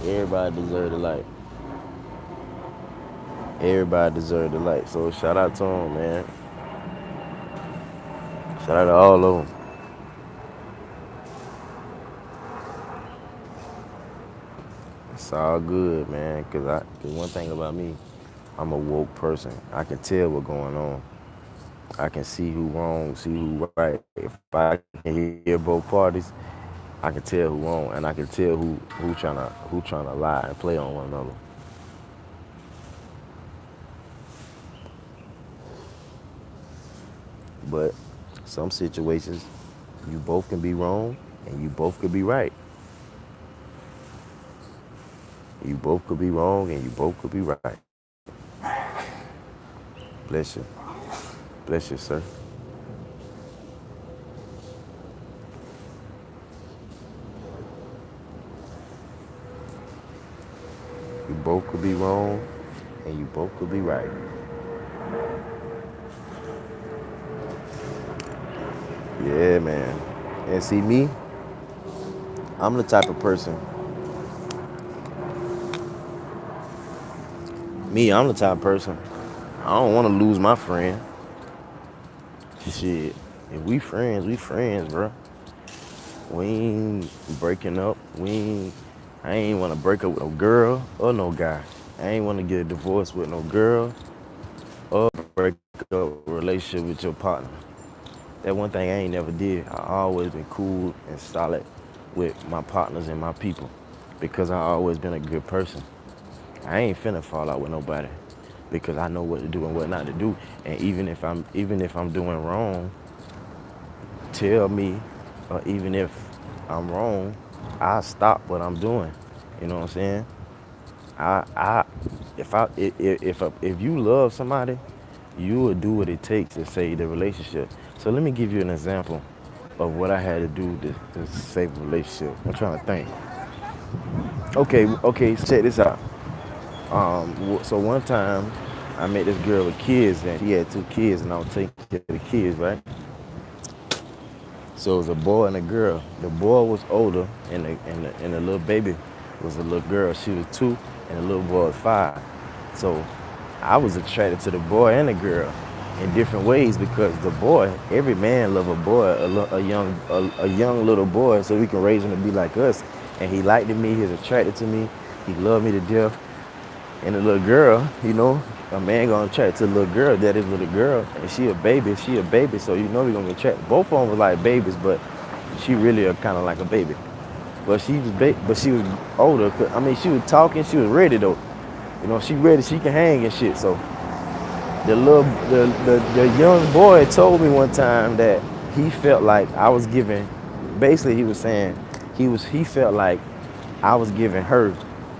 Everybody deserved the light. Everybody deserved the light. So shout out to him, man. Shout out to all of them. It's all good, man. Cause one thing about me, I'm a woke person. I can tell what's going on. I can see who wrong, see who right. If I can hear both parties, I can tell who wrong, and I can tell who trying to lie and play on one another. But some situations, you both can be wrong, and you both could be right. You both could be wrong, and you both could be right. Bless you. Bless you, sir. You both could be wrong, and you both could be right. Yeah, man. And see me, I'm the type of person. I'm the type of person. I don't want to lose my friend. Shit. If we friends, bro. We ain't breaking up. I ain't want to break up with no girl or no guy. I ain't want to get a divorce with no girl or break up a relationship with your partner. That one thing I ain't never did. I always been cool and solid with my partners and my people because I always been a good person. I ain't finna fall out with nobody because I know what to do and what not to do. And even if I'm doing wrong, tell me, or even if I'm wrong, I stop what I'm doing. You know what I'm saying? If you love somebody, you will do what it takes to save the relationship. So let me give you an example of what I had to do to save a relationship. I'm trying to think. Okay, so check this out. So one time I met this girl with kids and she had two kids and I was taking care of the kids, right? So it was a boy and a girl. The boy was older, and the little baby was a little girl. She was 2, and the little boy was 5. So I was attracted to the boy and the girl in different ways because the boy, every man love a boy, a young little boy, so we can raise him to be like us. And he liked me. He was attracted to me. He loved me to death. And the little girl, a man gonna attract to the little girl, that is little girl, and she a baby, so we gonna attract. Both of them was like babies, but she really kind of like a baby. But she was older. I mean, she was talking, she was ready though. She ready, she can hang and shit. So the young boy told me one time that he felt like I was giving. Basically, he was saying he felt like I was giving her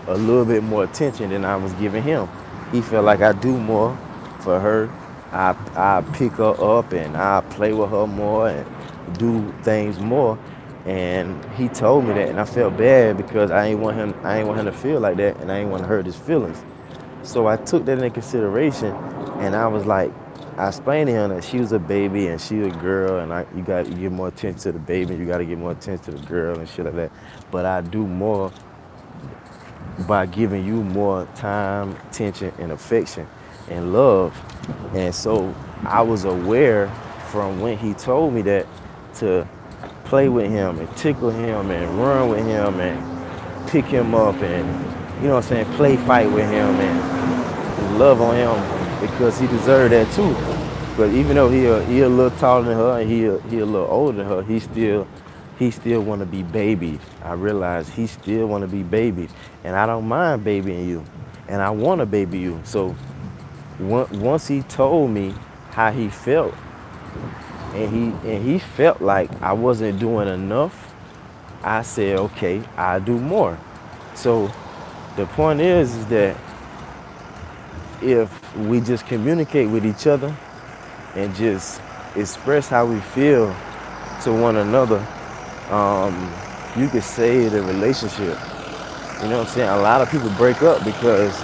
a little bit more attention than I was giving him. He felt like I do more for her. I pick her up and I play with her more and do things more. And he told me that, and I felt bad because I ain't want him to feel like that, and I ain't want to hurt his feelings. So I took that into consideration, and I was like, I explained to him that she was a baby and she was a girl, and you got to give more attention to the baby, you got to give more attention to the girl and shit like that. But I do more by giving you more time, attention, and affection and love. And so I was aware from when he told me that to play with him and tickle him and run with him and pick him up and, play fight with him and love on him because he deserved that too. But even though he a little taller than her and he a little older than her, he still want to be baby. I realized he still want to be baby, and I don't mind babying you, and I want to baby you. So once he told me how he felt, and he felt like I wasn't doing enough, I said, okay, I'll do more. So the point is that if we just communicate with each other and just express how we feel to one another, you could save the relationship. You know what I'm saying? A lot of people break up because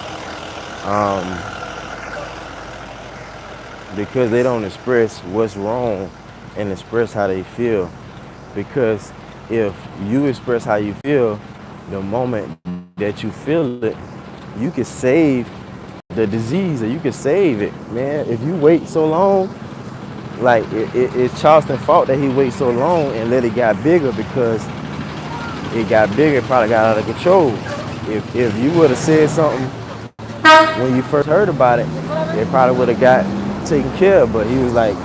they don't express what's wrong and express how they feel. Because if you express how you feel, the moment that you feel it, you can save the disease, or you can save it, man. If you wait so long, like it's Charleston's fault that he waited so long and let it got bigger, because it got bigger, it probably got out of control. If you would have said something when you first heard about it, it probably would have got taken care of. But he was like,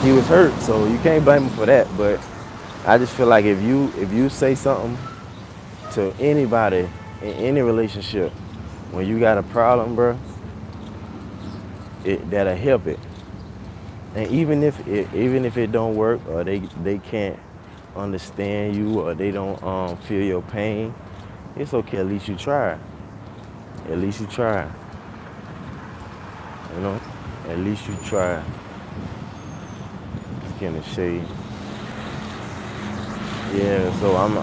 he was hurt, so you can't blame him for that. But I just feel like if you say something to anybody in any relationship when you got a problem, bro, that'll help it. And even if it don't work, or they can't understand you, or they don't feel your pain, it's okay. At least you try. At least you try. At least you try. Just getting the shade. Yeah. So I'm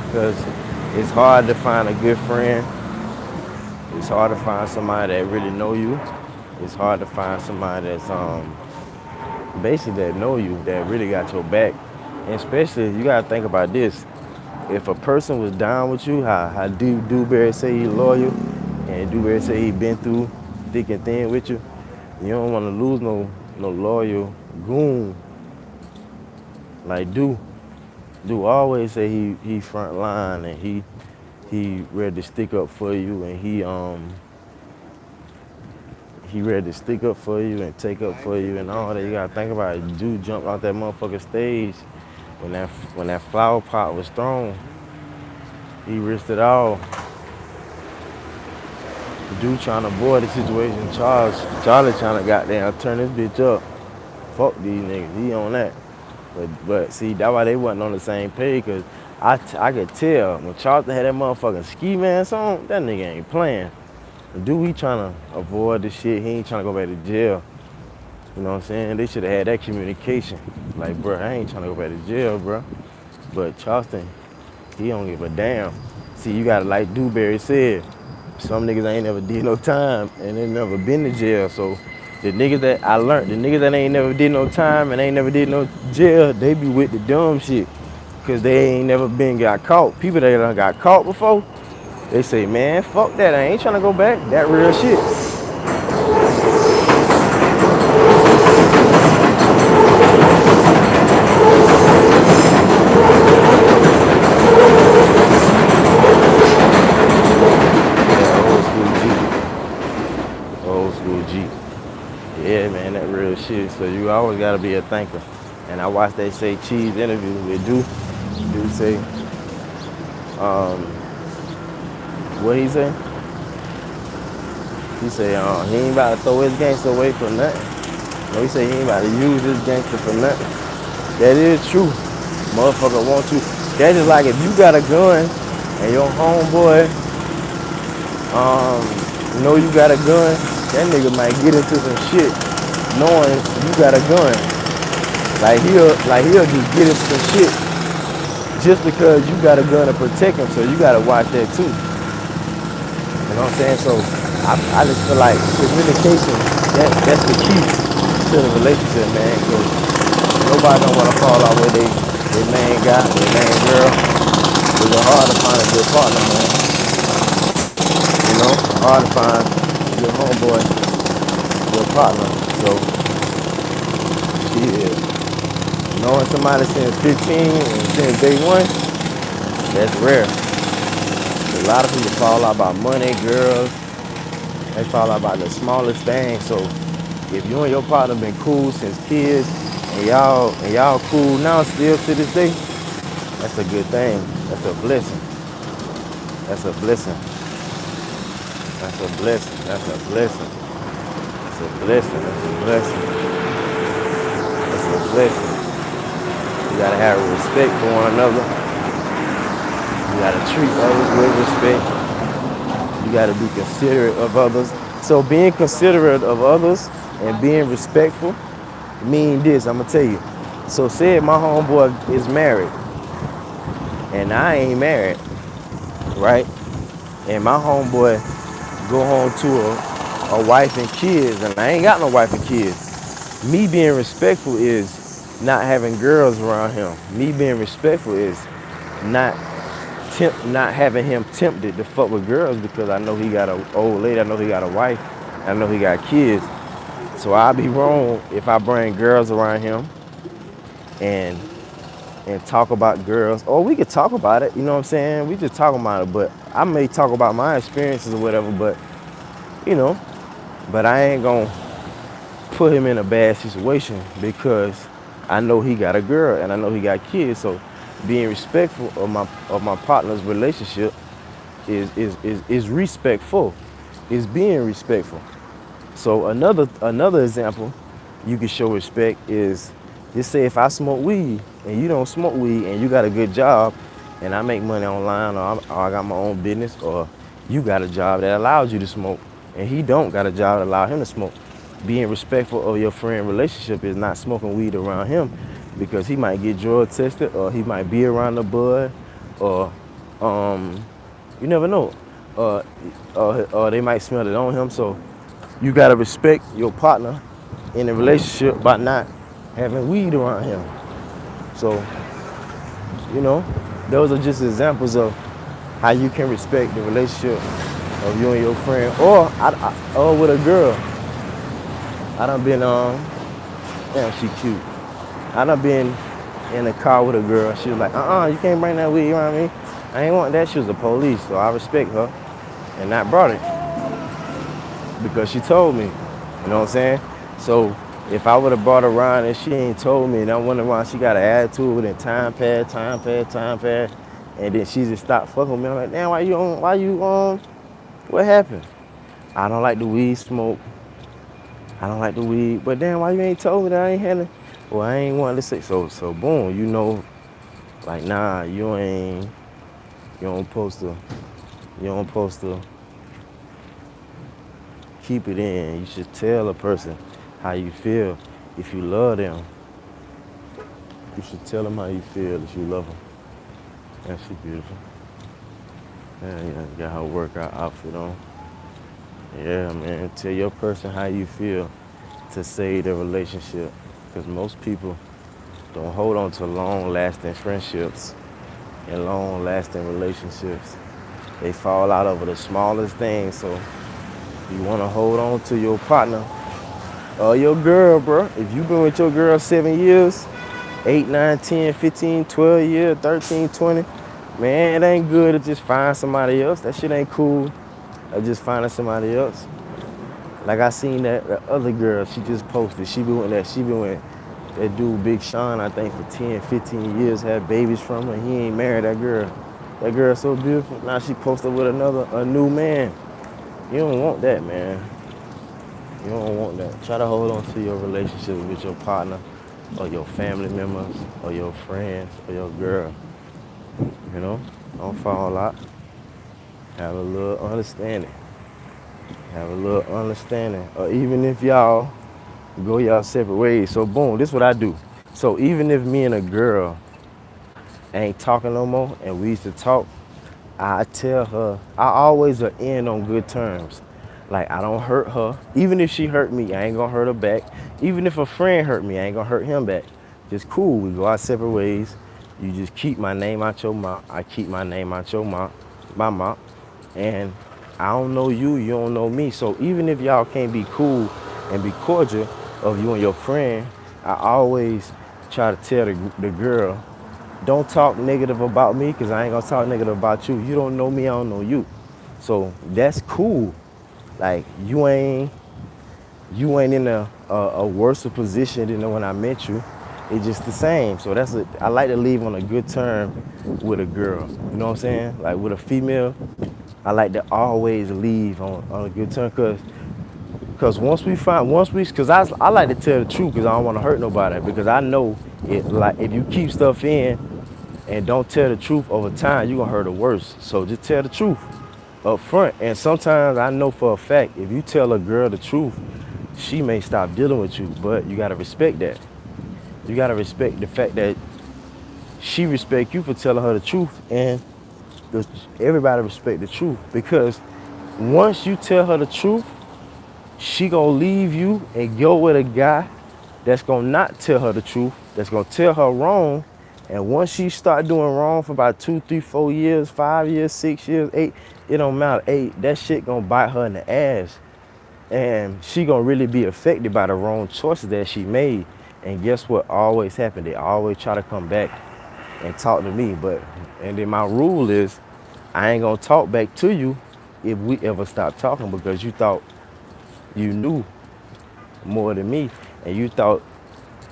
because it's hard to find a good friend. It's hard to find somebody that really know you. It's hard to find somebody that's basically that know you, that really got your back. And especially, you gotta think about this. If a person was down with you, how Dewberry say he loyal, and Dewberry say he been through thick and thin with you, you don't want to lose no loyal goon like Dew. Dew always say he front line, and he ready to stick up for you, and he ready to stick up for you and take up for you and all that. You gotta think about it. Dude jumped off that motherfucking stage when that flower pot was thrown. He risked it all. Dude trying to avoid the situation. Charlie trying to goddamn turn this bitch up. Fuck these niggas. He on that. But see, that's why they wasn't on the same page, because I could tell when Charleston had that motherfucking ski mask on, that nigga ain't playing. Dude, he trying to avoid this shit. He ain't trying to go back to jail. You know what I'm saying? They should have had that communication. Like, bro, I ain't trying to go back to jail, bro. But Charleston, he don't give a damn. See, you gotta, like Dewberry said, some niggas ain't never did no time and they never been to jail. So The niggas that I learned, the niggas that ain't never did no time and ain't never did no jail, they be with the dumb shit. Cause they ain't never been got caught. People that done got caught before, they say, man, fuck that, I ain't trying to go back. That real shit. Yeah, old school Jeep. Yeah, man, that real shit. So you always gotta be a thinker. And I watched that Say Cheese interview with Dude say, what he say? He say, he ain't about to throw his gangster away for nothing. No, he say he ain't about to use his gangster for nothing. That is true. Motherfucker want you. That's just like if you got a gun and your homeboy, know you got a gun, that nigga might get into some shit knowing you got a gun. Like he'll just get into some shit just because you got a gun to protect him. So you gotta watch that too. You know what I'm saying? So I just feel like communication, that's the key to the relationship, man. Cause nobody don't wanna fall out with their main guy, their main girl. It's hard to find a good partner, man. You know, hard to find your homeboy, your partner. So, shit, knowing somebody since 15 and since day one, that's rare. A lot of people fall out about money, girls. They fall out about the smallest things. So, if you and your partner been cool since kids, and y'all cool now still to this day, that's a good thing. That's a blessing. That's a blessing. That's a blessing. That's a blessing. That's a blessing. That's a blessing. That's a blessing. You gotta have respect for one another. You gotta treat others with respect. You gotta be considerate of others. So being considerate of others and being respectful mean this, I'm gonna tell you. So say my homeboy is married and I ain't married, right? And my homeboy go home to a wife and kids, and I ain't got no wife and kids. Me being respectful is not having girls around him. Me being respectful is not having him tempted to fuck with girls because I know he got an old lady, I know he got a wife, I know he got kids. So I'll be wrong if I bring girls around him and talk about girls. Or we could talk about it, you know what I'm saying? We just talk about it, but I may talk about my experiences or whatever, but you know, but I ain't gonna put him in a bad situation because I know he got a girl and I know he got kids. So being respectful of my partner's relationship is respectful. Is being respectful. So another example you can show respect is just say if I smoke weed and you don't smoke weed and you got a good job and I make money online or I got my own business or you got a job that allows you to smoke and he don't got a job that allows him to smoke. Being respectful of your friend relationship is not smoking weed around him because he might get drug tested or he might be around the bud or you never know. Or they might smell it on him. So you gotta respect your partner in a relationship by not having weed around him. So, you know, those are just examples of how you can respect the relationship of you and your friend or with a girl. I done been damn, she cute. I done been in a car with a girl. She was like, you can't bring that weed around me. I ain't want that. She was the police, so I respect her and not brought it because she told me. You know what I'm saying? So if I would have brought her around and she ain't told me, and I wonder why she got an attitude and time passed, and then she just stopped fucking with me. I'm like, damn, what happened? I don't like the weed smoke. I don't like the weed, but damn, why you ain't told me that I ain't had it? Well, I ain't wanting to say so boom, you know, like nah, you don't supposed to keep it in. You should tell a person how you feel. If you love them, you should tell them how you feel if you love them. Yeah, she's beautiful. Yeah, got her workout outfit on. Yeah, man, tell your person how you feel to save the relationship. Because most people don't hold on to long-lasting friendships and long-lasting relationships. They fall out over the smallest things. So you want to hold on to your partner or your girl, bro. If you've been with your girl 7 years, 8, 9, 10, 15, 12 years, 13, 20, man, it ain't good to just find somebody else. That shit ain't cool. Or just finding somebody else. Like I seen that other girl, she just posted. She been with that dude Big Sean, I think for 10, 15 years, had babies from her. He ain't married that girl. That girl so beautiful. Now she posted with a new man. You don't want that, man. You don't want that. Try to hold on to your relationship with your partner or your family members or your friends or your girl. You know, don't fall out. Have a little understanding. Have a little understanding. Or even if y'all go y'all separate ways. So boom, this is what I do. So even if me and a girl ain't talking no more and we used to talk, I tell her, I always end on good terms. Like, I don't hurt her. Even if she hurt me, I ain't gonna hurt her back. Even if a friend hurt me, I ain't gonna hurt him back. Just cool, we go our separate ways. You just keep my name out your mouth. I keep my name out your mouth, my mouth. And I don't know you, you don't know me. So even if y'all can't be cool and be cordial of you and your friend, I always try to tell the girl, don't talk negative about me, because I ain't gonna talk negative about you. You don't know me, I don't know you. So that's cool. Like, you ain't in a worse position than when I met you. It's just the same. So I like to leave on a good term with a girl. You know what I'm saying? Like with a female, I like to always leave on a good term, because because I like to tell the truth, because I don't want to hurt nobody, because I know like if you keep stuff in and don't tell the truth over time, you're gonna hurt her worse. So just tell the truth up front. And sometimes I know for a fact, if you tell a girl the truth, she may stop dealing with you, but you gotta respect that. You gotta respect the fact that she respect you for telling her the truth, and everybody respect the truth, because once you tell her the truth, she gonna leave you and go with a guy that's gonna not tell her the truth, that's gonna tell her wrong. And once she start doing wrong for about 2, 3, 4 years, 5 years, 6 years, 8, it don't matter, 8, that shit gonna bite her in the ass. And she gonna really be affected by the wrong choices that she made. And guess what always happened? They always try to come back and talk to me. And then my rule is, I ain't gonna talk back to you if we ever stop talking, because you thought you knew more than me, and you thought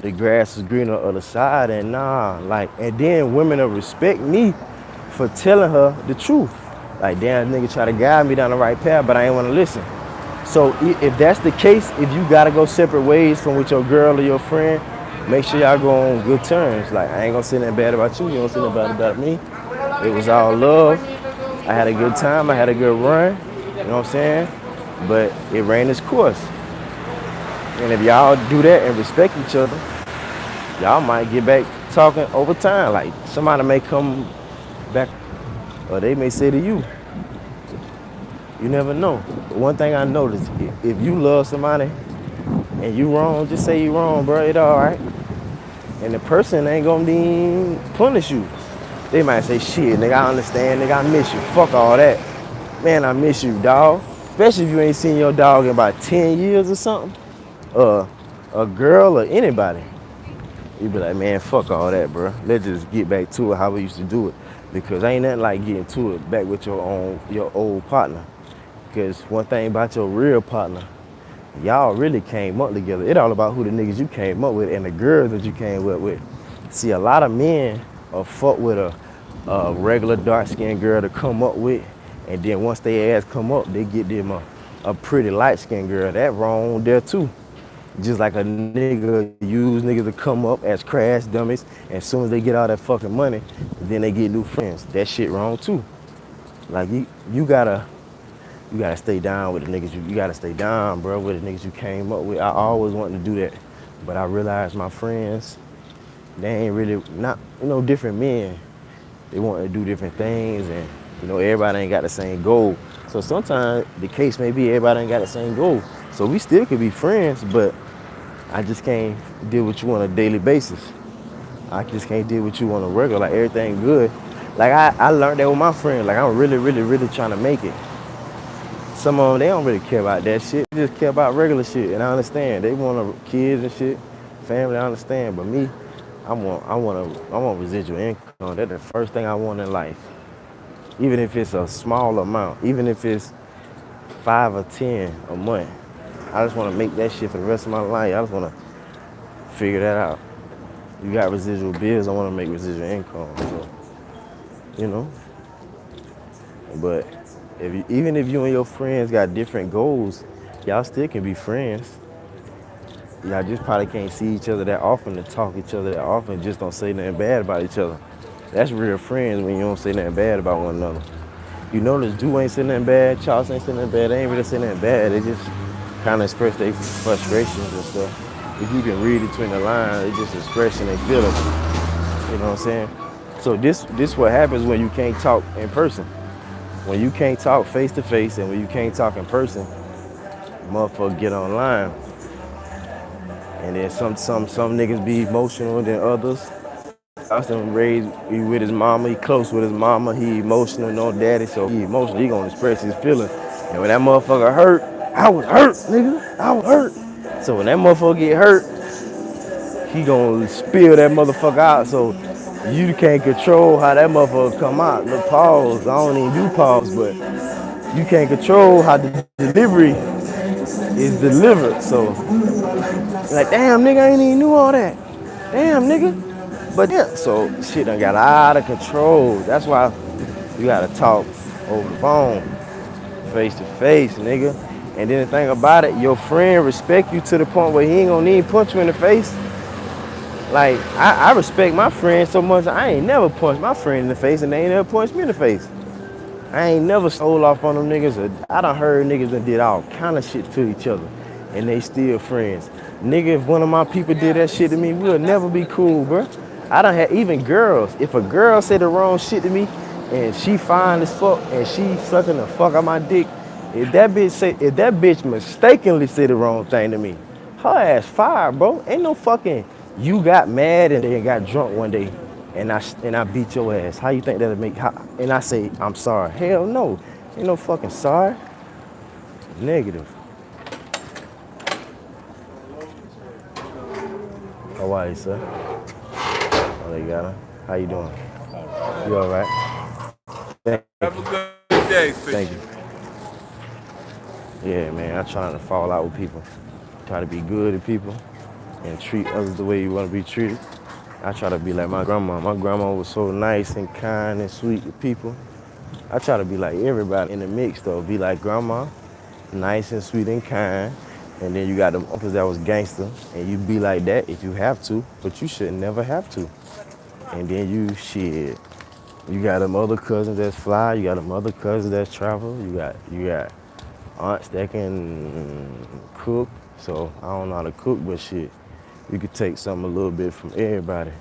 the grass was greener on the other side. And nah, like, and then women will respect me for telling her the truth. Like, damn, nigga try to guide me down the right path, but I ain't wanna listen. So if that's the case, if you gotta go separate ways from with your girl or your friend, make sure y'all go on good terms. Like, I ain't gonna say nothing bad about you, you don't say nothing bad about me. It was all love. I had a good time, I had a good run, you know what I'm saying? But it ran its course. And if y'all do that and respect each other, y'all might get back talking over time. Like, somebody may come back, or they may say to you, you never know. But one thing I noticed, if you love somebody and you wrong, just say you wrong, bro, it all right. And the person ain't gonna be punish you. They might say, shit, nigga, I understand, nigga, I miss you. Fuck all that. Man, I miss you, dog. Especially if you ain't seen your dog in about 10 years or something. A girl or anybody. You be like, man, fuck all that, bro. Let's just get back to it how we used to do it. Because ain't nothing like getting to it back with your old partner. Because one thing about your real partner, y'all really came up together. It all about who the niggas you came up with and the girls that you came up with. See, a lot of men are fuck with a regular dark-skinned girl to come up with, and then once they ass come up, they get them a pretty light-skinned girl. That wrong there too. Just like a nigga use niggas to come up as crash dummies, and as soon as they get all that fucking money, then they get new friends. That shit wrong too. Like, you gotta stay down with the niggas. You gotta stay down, bro, with the niggas you came up with. I always wanted to do that, but I realized my friends, they ain't really not, different men. They want to do different things, and everybody ain't got the same goal. So sometimes the case may be everybody ain't got the same goal. So we still could be friends, but I just can't deal with you on a daily basis. I just can't deal with you on a regular, like everything good. Like I learned that with my friends. Like I'm really, really, really trying to make it. Some of them, they don't really care about that shit. They just care about regular shit, and I understand. They want kids and shit, family. I understand, but me, I want residual income. That's the first thing I want in life. Even if it's a small amount, even if it's 5 or 10 a month, I just want to make that shit for the rest of my life. I just want to figure that out. You got residual bills, I want to make residual income. So, you know. But even if you and your friends got different goals, y'all still can be friends. Y'all just probably can't see each other that often to talk each other that often. Just don't say nothing bad about each other. That's real friends when you don't say nothing bad about one another. You notice Dew ain't saying nothing bad, Charleston ain't saying nothing bad. They ain't really saying nothing bad. They just kind of express their frustrations and stuff. If you can read between the lines, they just expressing their feelings. You know what I'm saying? So this what happens when you can't talk in person. When you can't talk face to face and when you can't talk in person, motherfuckers get online. And then some niggas be emotional than others. Charleston raised with his mama, he close with his mama, he emotional, no daddy, so he emotional, he gonna express his feelings. And when that motherfucker hurt, I was hurt, nigga, I was hurt. So when that motherfucker get hurt, he gonna spill that motherfucker out, so you can't control how that motherfucker come out. The pause, I don't even do pause, but you can't control how the delivery is delivered. So, like, damn, nigga, I ain't even knew all that. Damn, nigga. But yeah, so shit done got out of control. That's why you gotta talk over the phone, face to face, nigga. And then the thing about it, your friend respect you to the point where he ain't gonna need punch you in the face. Like, I respect my friends so much, I ain't never punched my friend in the face and they ain't never punched me in the face. I ain't never stole off on them niggas. I done heard niggas that did all kind of shit to each other and they still friends. Nigga, if one of my people did that shit to me, we'll never be cool, bro. I done had even girls. If a girl say the wrong shit to me and she fine as fuck and she sucking the fuck out my dick, if that bitch mistakenly say the wrong thing to me, her ass fired, bro. Ain't no fucking you got mad and then got drunk one day and I beat your ass. How you think that'll make? And I say I'm sorry. Hell no, ain't no fucking sorry. Negative. How are you, sir? Oh, they got her. How you doing? You all right? Have a good day, Thank you. Yeah, man, I'm trying to fall out with people. Try to be good to people and treat others the way you want to be treated. I try to be like my grandma. My grandma was so nice and kind and sweet with people. I try to be like everybody in the mix, though. Be like grandma, nice and sweet and kind. And then you got them uncles that was gangster, and you be like that if you have to, but you should never have to. And then you got them other cousins that's fly, you got them other cousins that's travel, you got aunts that can cook. So I don't know how to cook, but shit, you could take something a little bit from everybody.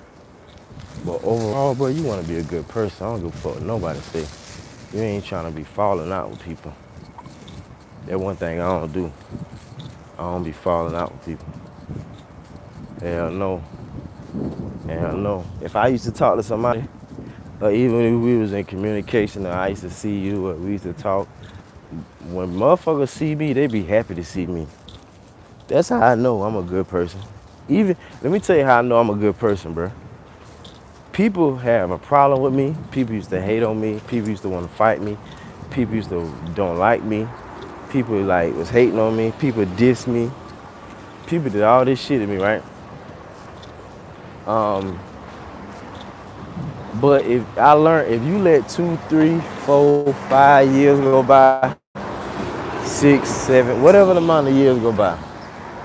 But overall, bro, you want to be a good person. I don't give a fuck what nobody say. You ain't trying to be falling out with people. That's one thing I don't do. I don't be falling out with people. Hell no. Hell no. If I used to talk to somebody, or even if we was in communication, or I used to see you, or we used to talk, when motherfuckers see me, they be happy to see me. That's how I know I'm a good person. Let me tell you how I know I'm a good person, bro. People have a problem with me. People used to hate on me. People used to want to fight me. People used to don't like me. People like was hating on me. People diss me. People did all this shit to me, right? But if you let 2, 3, 4, 5 years go by, 6, 7, whatever the amount of years go by,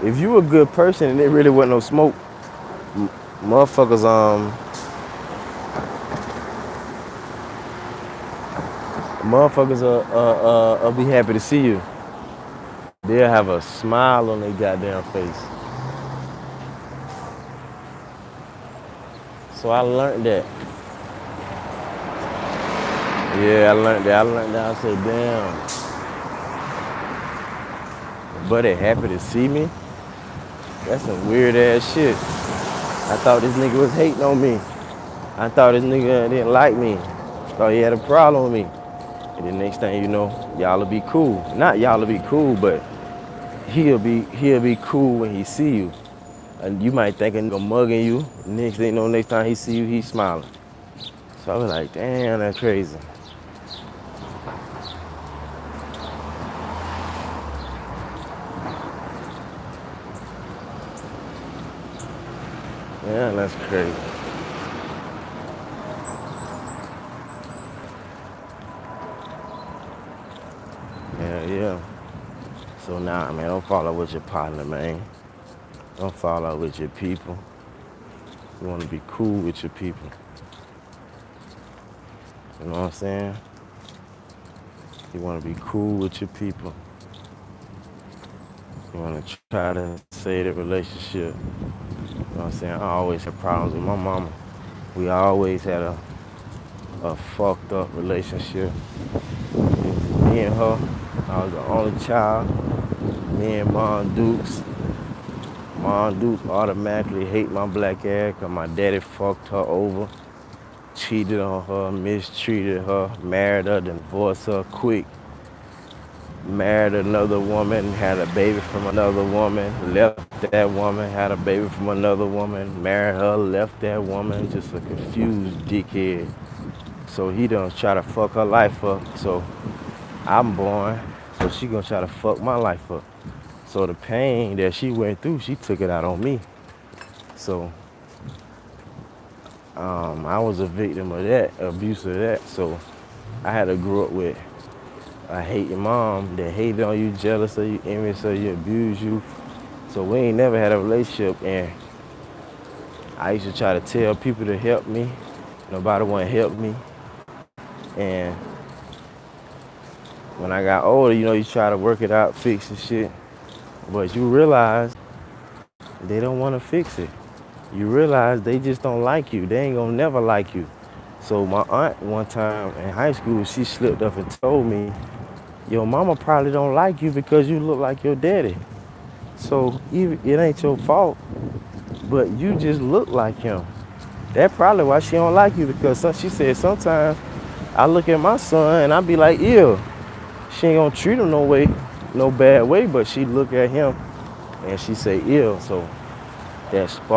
if you a good person and there really wasn't no smoke, motherfuckers will be happy to see you. They'll have a smile on their goddamn face. So I learned that. Yeah, I learned that. I said, damn. But they happy to see me. That's some weird ass shit. I thought this nigga was hating on me. I thought this nigga didn't like me. Thought he had a problem with me. And the next thing you know, y'all will be cool. Not y'all will be cool, but he'll be cool when he see you. And you might think a nigga mugging you. Next thing you know, next time he see you, he's smiling. So I was like, damn, that's crazy. Yeah, that's crazy. Yeah. So nah, man, don't fall out with your partner, man. Don't fall out with your people. You want to be cool with your people. You know what I'm saying? You want to be cool with your people. You want to try to save the relationship. You know what I'm saying? I always had problems with my mama. We always had a fucked up relationship. Me and her, I was the only child. Me and Mom Dukes. Mom Dukes automatically hate my black ass because my daddy fucked her over, cheated on her, mistreated her, married her, then divorced her quick. Married another woman, had a baby from another woman, left that woman, had a baby from another woman, married her, left that woman, just a confused dickhead. So he done try to fuck her life up. So I'm born, so she gonna try to fuck my life up. So the pain that she went through, she took it out on me. So I was a victim of that, abuse of that. So I had to grow up with a hating mom that hated on you, jealous of you, envious of you, abused you. So we ain't never had a relationship, and I used to try to tell people to help me. Nobody wanna help me. And when I got older, you try to work it out, fix the shit. But you realize they don't wanna fix it. You realize they just don't like you. They ain't gonna never like you. So my aunt one time in high school, she slipped up and told me, your mama probably don't like you because you look like your daddy. So it ain't your fault, but you just look like him. That's probably why she don't like you, because she said sometimes I look at my son and I be like, ew. She ain't gonna treat him no bad way, but she look at him and she say, ew. So that's